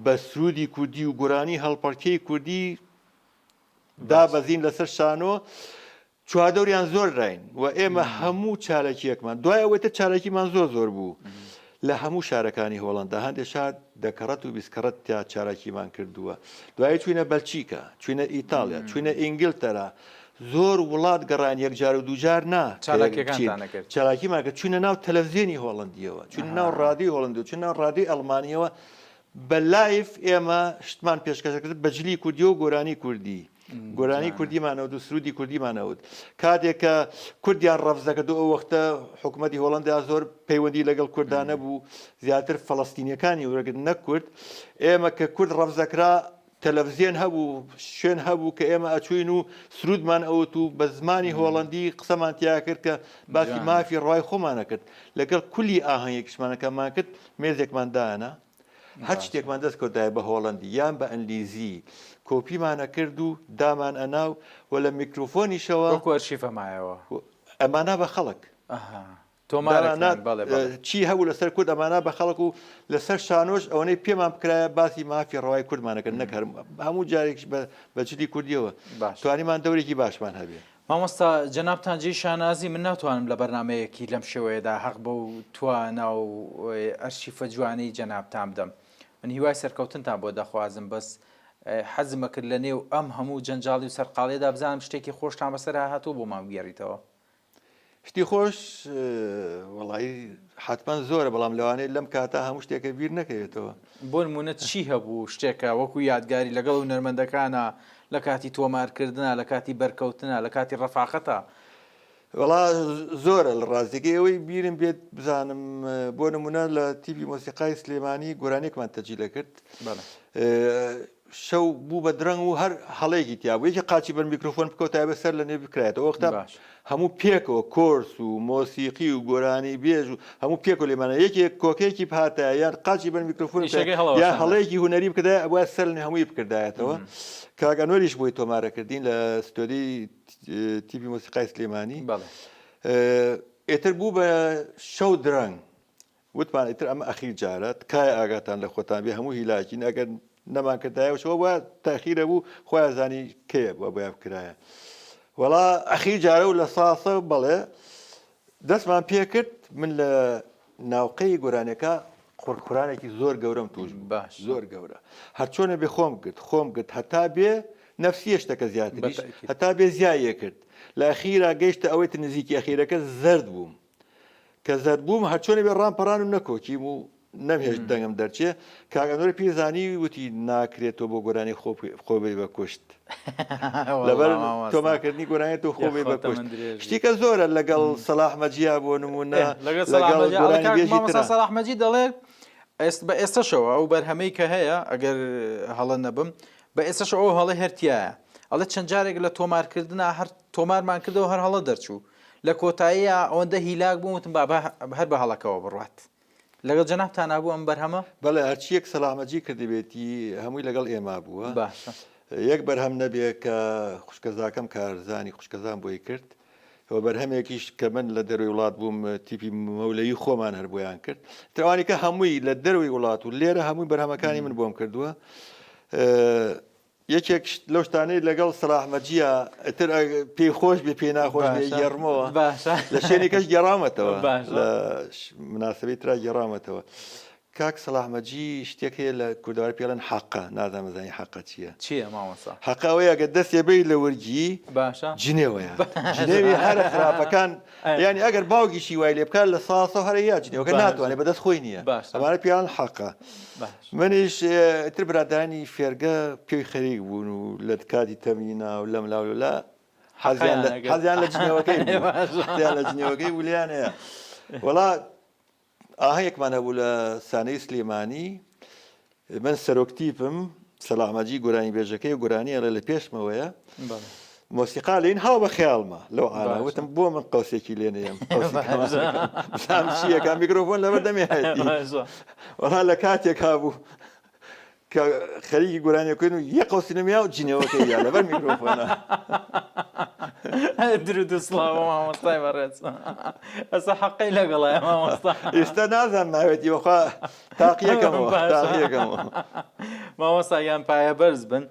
بە سرودی کوردی و گۆرانی هەڵپەرکەی کوردی دابەزین لەسەر شانۆ چوادەوریان زۆر راین و ئێمە هەموو چارەکیەکمان دوای ئەوەتە چارەکیمان زۆر بوو لە هەموو شارەکانی هۆڵندا هەندێک شار دەکەڕەت و بیسکەڕەت تا چارەکیمان کردووە دوای چوینە بەلچیکە چوینە ئیتالیا چوینە ئینگلتەرا زۆر وڵات گەڕان یەکجار و دووجار نا چالاکیمان کرد چوینە ناو تەلەڤیزیۆنی هۆڵندیەوە چوینە ناو ڕادیۆ هۆڵندی چوینە ناو ڕادیۆ ئەڵمانیەوە بە لایف ئێمە شتمان پێشکەشە کرد بەجلی کوردی و گۆرانی کوردی گۆرانی کوردیمانەوت و سرودی کوردیمانەوت کاتێک کە کوردیان ڕەفزەکەدو ئەو وەختە حکوومەتی هۆڵندا زۆر پەیوەندی لەگەڵ کوردانە بوو زیاتر فەڵەستینیەکانی وەرەگرت نەکورد ئێمە کە کورد ڕەفزەکرا تەلەڤیزیۆن هەبوو شوێن هەبوو کە ئێمە ئەچوین و سرودمان ئەوت و بە زمانی هۆڵندی قسەمان تیا کرد کە باسی مافی ڕای خۆمانە کرد لەگەڵ کولی ئاهەنگێکیشمانەکەمان کرد مێزێکمان دانا هەر شتێکمان دەست کۆدایە بە هۆڵندی یان بە ئەنگلیزی کۆپیمانە کرد و دامان ئەناو و لە میکرۆفۆنیشەوە وەرشیفەمایەوە ئەمانە بە خەڵک چی هەبوو لەسەر کورد ئەمانە بە خەڵک و لەسەر شانۆش ئەوەی پێمان بکرایە باسی مافی ڕەوای کوردمانەکەن نەکەرم هەموو جارێک بەجددی کوردیەوە توانیمان دەورێکی باشمان هەبێ مامۆستا جەنابتانجی شانازی من ناتوانم لە بەرنمەیەکی لەم شێوەیەدا حەق بە و توانە و ئەرشیفە جوانی جەنابتان بدەم من هیوای سەرکەوتنتان بۆ دەخوازم بەس حەزمە کرد لە نێو ئەم هەموو جەنجاڵی و سەرقاڵێدا بزانم شتێکی خۆشتان بەسەر هاتوو بۆ مام گێڕیتەوە شتی خۆش وەڵی حتمما زۆرە بەڵام لەوانەیە لەم کاتە هەموو شتێکە بیر نەکەوێتەوە بۆ نمونە چی هەبوو شتێکە وەکو یادگاری لەگەڵ و نەرمەندەکانە لە کاتی تۆمارکردنە لە کاتی بەرکەوتنە لە کاتی ڕەفاقەتە وڵا زۆرە لە ڕاستیەکەی ئەوەی بیرم بێت بزانم بۆ نمونە لە تیپی مۆسیقای سلێمانی گۆرانێکمان تەجیلە کرد شەو بوو بە درەنگ و هەر هەڵەیەکی تیابوو یەکی قاچی بەر میکرۆفۆن بکەوتای بەسەر لە نێ بکرێتەوە وەختە هەموو پێکەوە کۆرس و مۆسیقی و گۆرانی بێژ و هەموو پێک و لێمانە یەکێک کۆکێکی بهاتە یان قاچی بەر میکرۆفۆن یا هەڵەیەکی هوەری بکردای ئەوە سەر لە هەمووی بکردایەتەوە کاگەنۆریش بۆی تۆمارەکردین لە ستۆدی تیپی مۆسیقای سلێمانی ئێتر بوو بە شەو درەنگ وتمان ئیتر ئەمە ئەخیر جارە تکایە ئاگاتان لە خۆتان بێ هەموو هیلاکین ئەگەر نەمان کردایەوەشەوە وە تاخیرە بوو خۆیان زانی کێ بۆ بۆیان بکرایە وەڵا ئەخیر جارە و لە ساسە بەڵێ دەستمان پێ کرد من لە ناوقەی گۆرانەکە قورقورانێکی زۆر گەورەم توش باش زۆر گەورە هەرچۆنە بێ خۆم کرد هەتا بێ نەفسی شتەکە زیاتریش هەتا بێ زیایە کرد لە ئەخیرا گەیشتە ئەوەی نزیکی ئەخیرەکە زەرد بووم کە زەرد بووم هەرچۆنە بێ ڕامپەڕان و نەکۆکیم و نەمهێشت دەنگم دەرچێ کاگەنۆری پیرزانی وتی ناکرێتەوە بۆ گۆرانی خۆبێ بە کوشت لەبەر تۆماکردنی گۆرانێت و خۆبێ بە کوشت شتێکە زۆرە لەگەڵ سەلاح مەجیا بۆ نمونە سەلاح مەجید دەڵێ بە ئێستاشەوە ئەو بەرهەمەی کە هەیە ئەگەر هەڵە نەبم بە ئێستاش ئەو هەڵی هەرتیایە ئەڵێ چەند جارێک لە تۆمارکردنا هەر تۆمارمان کردەوە هەر هەڵە دەرچوو لە کۆتاییە ئەوەندە هیلاک بووم وتم هەر بە هەڵەکەەوە بڕات لەگەڵ جەنابتان نبوو ئەم بەرهەمە بەڵێ هەرچیەک سەلامەجی کردبێتی هەمووی لەگەڵ ئێمە بووە یەک بەرهەم نەبێت کە خوشکەزاکەم کارزانی خوشکەزان بۆی کرد ئەوە بەرهەمێکیش کە من لە دەروی وڵات بووم تیپی مەولەیی خۆمان هەر بۆیان کرد تەوانی کە هەمووی لە دەروی وڵات و لێرە هەمووی بەرهەمەکانی من بۆم کردووە یەکێک لەو شتانەی لەگەڵ سەلاحمەجیە ئەتر پێی خۆش بێ پێی ناخۆش بێ گێڕمەوە لە شوێنێکەش گێڕامەتەوە لە مناسبەی ترا گێڕامەتەوە کاک سەلاحمەجی شتێک هەیە لە کوردەواری پێڵەن حەقە نازانم زانی حەقە چییە مامۆستا حەقەوەیە ئەگەر دەستێ بێی لە وەرگی جنێوەیە جنێوی هەرە خراپەکان یعنی ئەگەر باوکیشی وای لێ بکات لە ساسە هەرە یا جنێوەکە ناتوانێت بەدەست خۆی نییە ئەمانە پیاڵن حەقە منیش تر برادرانی فێرگە پێی خەریک بوون و لە کاتی تەمینە و لەم لاولولا حەزیان لە جنێوەکەی ولیانەیە وڵا ئاهەیەکمان هەبوو لە سانەی سلێمانی من سەرۆکتیپم سەلاحمەجی گۆرانی بێژەکەی و گۆرانی ئەڵێ لە پێشمەوەیە مۆسیقا لین هاو بە خیاڵمە لەو ئانا باشە. وتم بۆ من قەوسێکی لێنەیەم بزانم چیەکە میکرۆفۆن لەبەر دەمێ هەیەتی وەڵا لە کاتێک هابوو کە خەریکی گۆرانیەکەین و یە قەوسی نمیا و جینەوەکەی یا لەبەر میکرۆفۆنە درود و سڵاو مامۆستای بەڕێز ئەسا حەقەی لەگەڵایە مامۆستا ئێستا نازان ناوێتی وەخوا تاقیەکەمەوە تاقیەکەمەوە مامۆستا یان پایە بەرز بن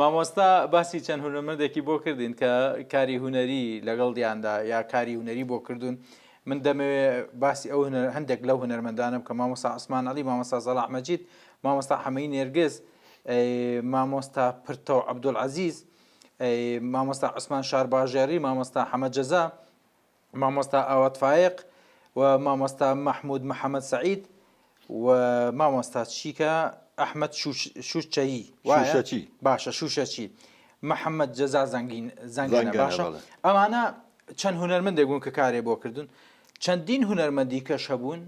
مامۆستا باسی چەند هونەرمەندێکی بۆ کردین کە کاری هونەری لەگەڵ دیاندا یا کاری هونەری بۆ کردوون من دەمەوێت باسی ئەو هەندێک لەو هونەرمەندانم کە مامۆستا عوسمان عەلی مامۆستا زەڵاح مەجید مامۆستا حەمەی نێرگز مامۆستا پرتۆ عەبدولعەزیز مامۆستا عوسمان شارباژێری مامۆستا حەمەد جەزا مامۆستا ئاوات فایق و مامۆستا مەحموود محەممەد سەعید و مامۆستا چیکە ئەحمەد شوشچەیی شوشەچی. باشە شوشەچی محەممەد جەزا زەنگەنە باشە بەڵێ. ئەمانە چەند هونەرمەندێک بوون کە کارێ بۆ کردوون چەندین هونەرمەندی کەش هەبوون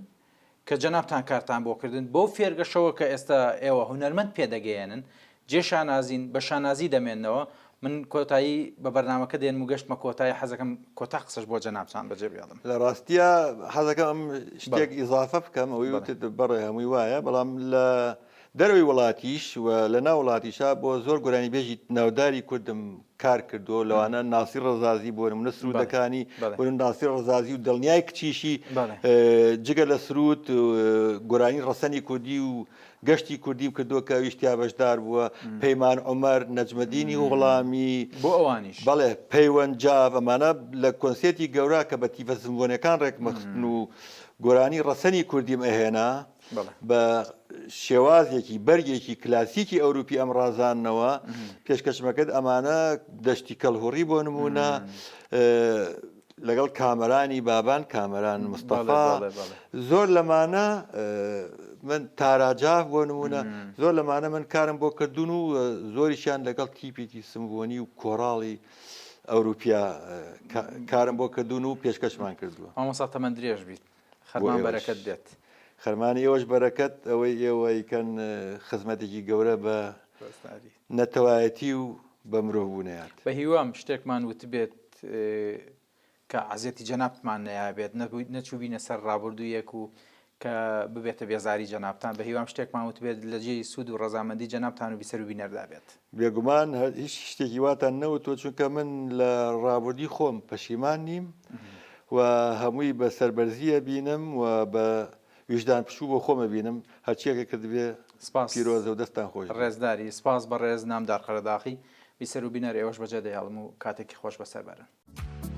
کە جەنابتان کارتان بۆ کردن بۆ فێرگەشەوە کە ئێستا ئێوە هونەرمەند پێدەگەیەنن جێشانازین بە شانازی دەمێنەوە من کۆتایی بە بەرنامەکە دێن و گەشتمە کۆتایی حەزەکەم کۆتا قسەش بۆ جەنابتان بەجێ بێڵم لە ڕاستیە حەزەکەم ئەم شتێک ئیزافە بکەم ئەوەی وتت بەڕێ هەمووی وایە بەڵام لە دەروی وڵاتیش و لە ناو وڵاتیشا بۆ زۆر گۆرانی بێژی ناوداری کوردم کار کردو لەوانە ناسی ڕزازی بۆ نمونە سرودەکانی بۆ ناسی ڕزازی و دڵنیای کچیشی جگە لە سرود گۆرانی ڕەسەنی کوردی و گەشتی کوردی کردووە کە ویشتیا بەشدار بووە پەیمان عومەر نەجمەدینی وڵامی بۆ ئەوانیش بەڵێ پەیوەند جاڤ ئەمانە لە کۆنسێتی گەورە کە بە تیڤە زمبۆنەکان ڕێکمەخستن و گۆرانی ڕەسەنی کوردیم ئەهێنا بە شێوازێکی بەرگێکی کلاسیکی ئەوروپی ئەمڕازانەوە پێشکەشمەکەت ئەمانە دەشتی کەلهوڕی بۆ نمونە لەگەڵ کامەرانی بابان کامەران مستەفا زۆر لەمانە من تاراجاف بۆ نمونە زۆر لەمانە من کارم بۆ کردوون و زۆریشیان لەگەڵ تیپێکی سمبۆنی و کۆڕاڵی ئەوروپیا کارم بۆ کردوون و پێشکەشمان کردووە مامۆستا تەمەند درێژ بیت خەرمان بەرەکەت دێت خەرمانی ئێوەش بەرەکەت ئەوەی ئێوەیکەن خزمەتێکی گەورە بە نەتەوایەتی و بە مرۆڤبوونیات بە هیوام شتێکمان وتبێت کە عەزیەتی جەنابمان نەیابێت نەچوبینە سەر ڕابردوویەک و کە ببێتە بێزاری جەنابتان بە هیوام شتێکمان وتبێت لە جێی سوود و ڕەزامەندی جەنابتان و بیسەر و بینەردا بێت بێگومان هیچ شتێکی واتان نەوتۆ چونکە من لە ڕابردی خۆم پەشیمان نیم و هەمووی بە سەربەرزیە بینم و بە ویژدان پشوو بۆ خۆمە بینم هەرچیەکە کردبێ پیرۆزە و دەستان خۆش ڕێزداری سپاس بە ڕێز نامدار قەرەداخی بیسەر و بینەر ئێوەش بەجێ دەیاڵم و کاتێکی خۆش بەسەر بەرن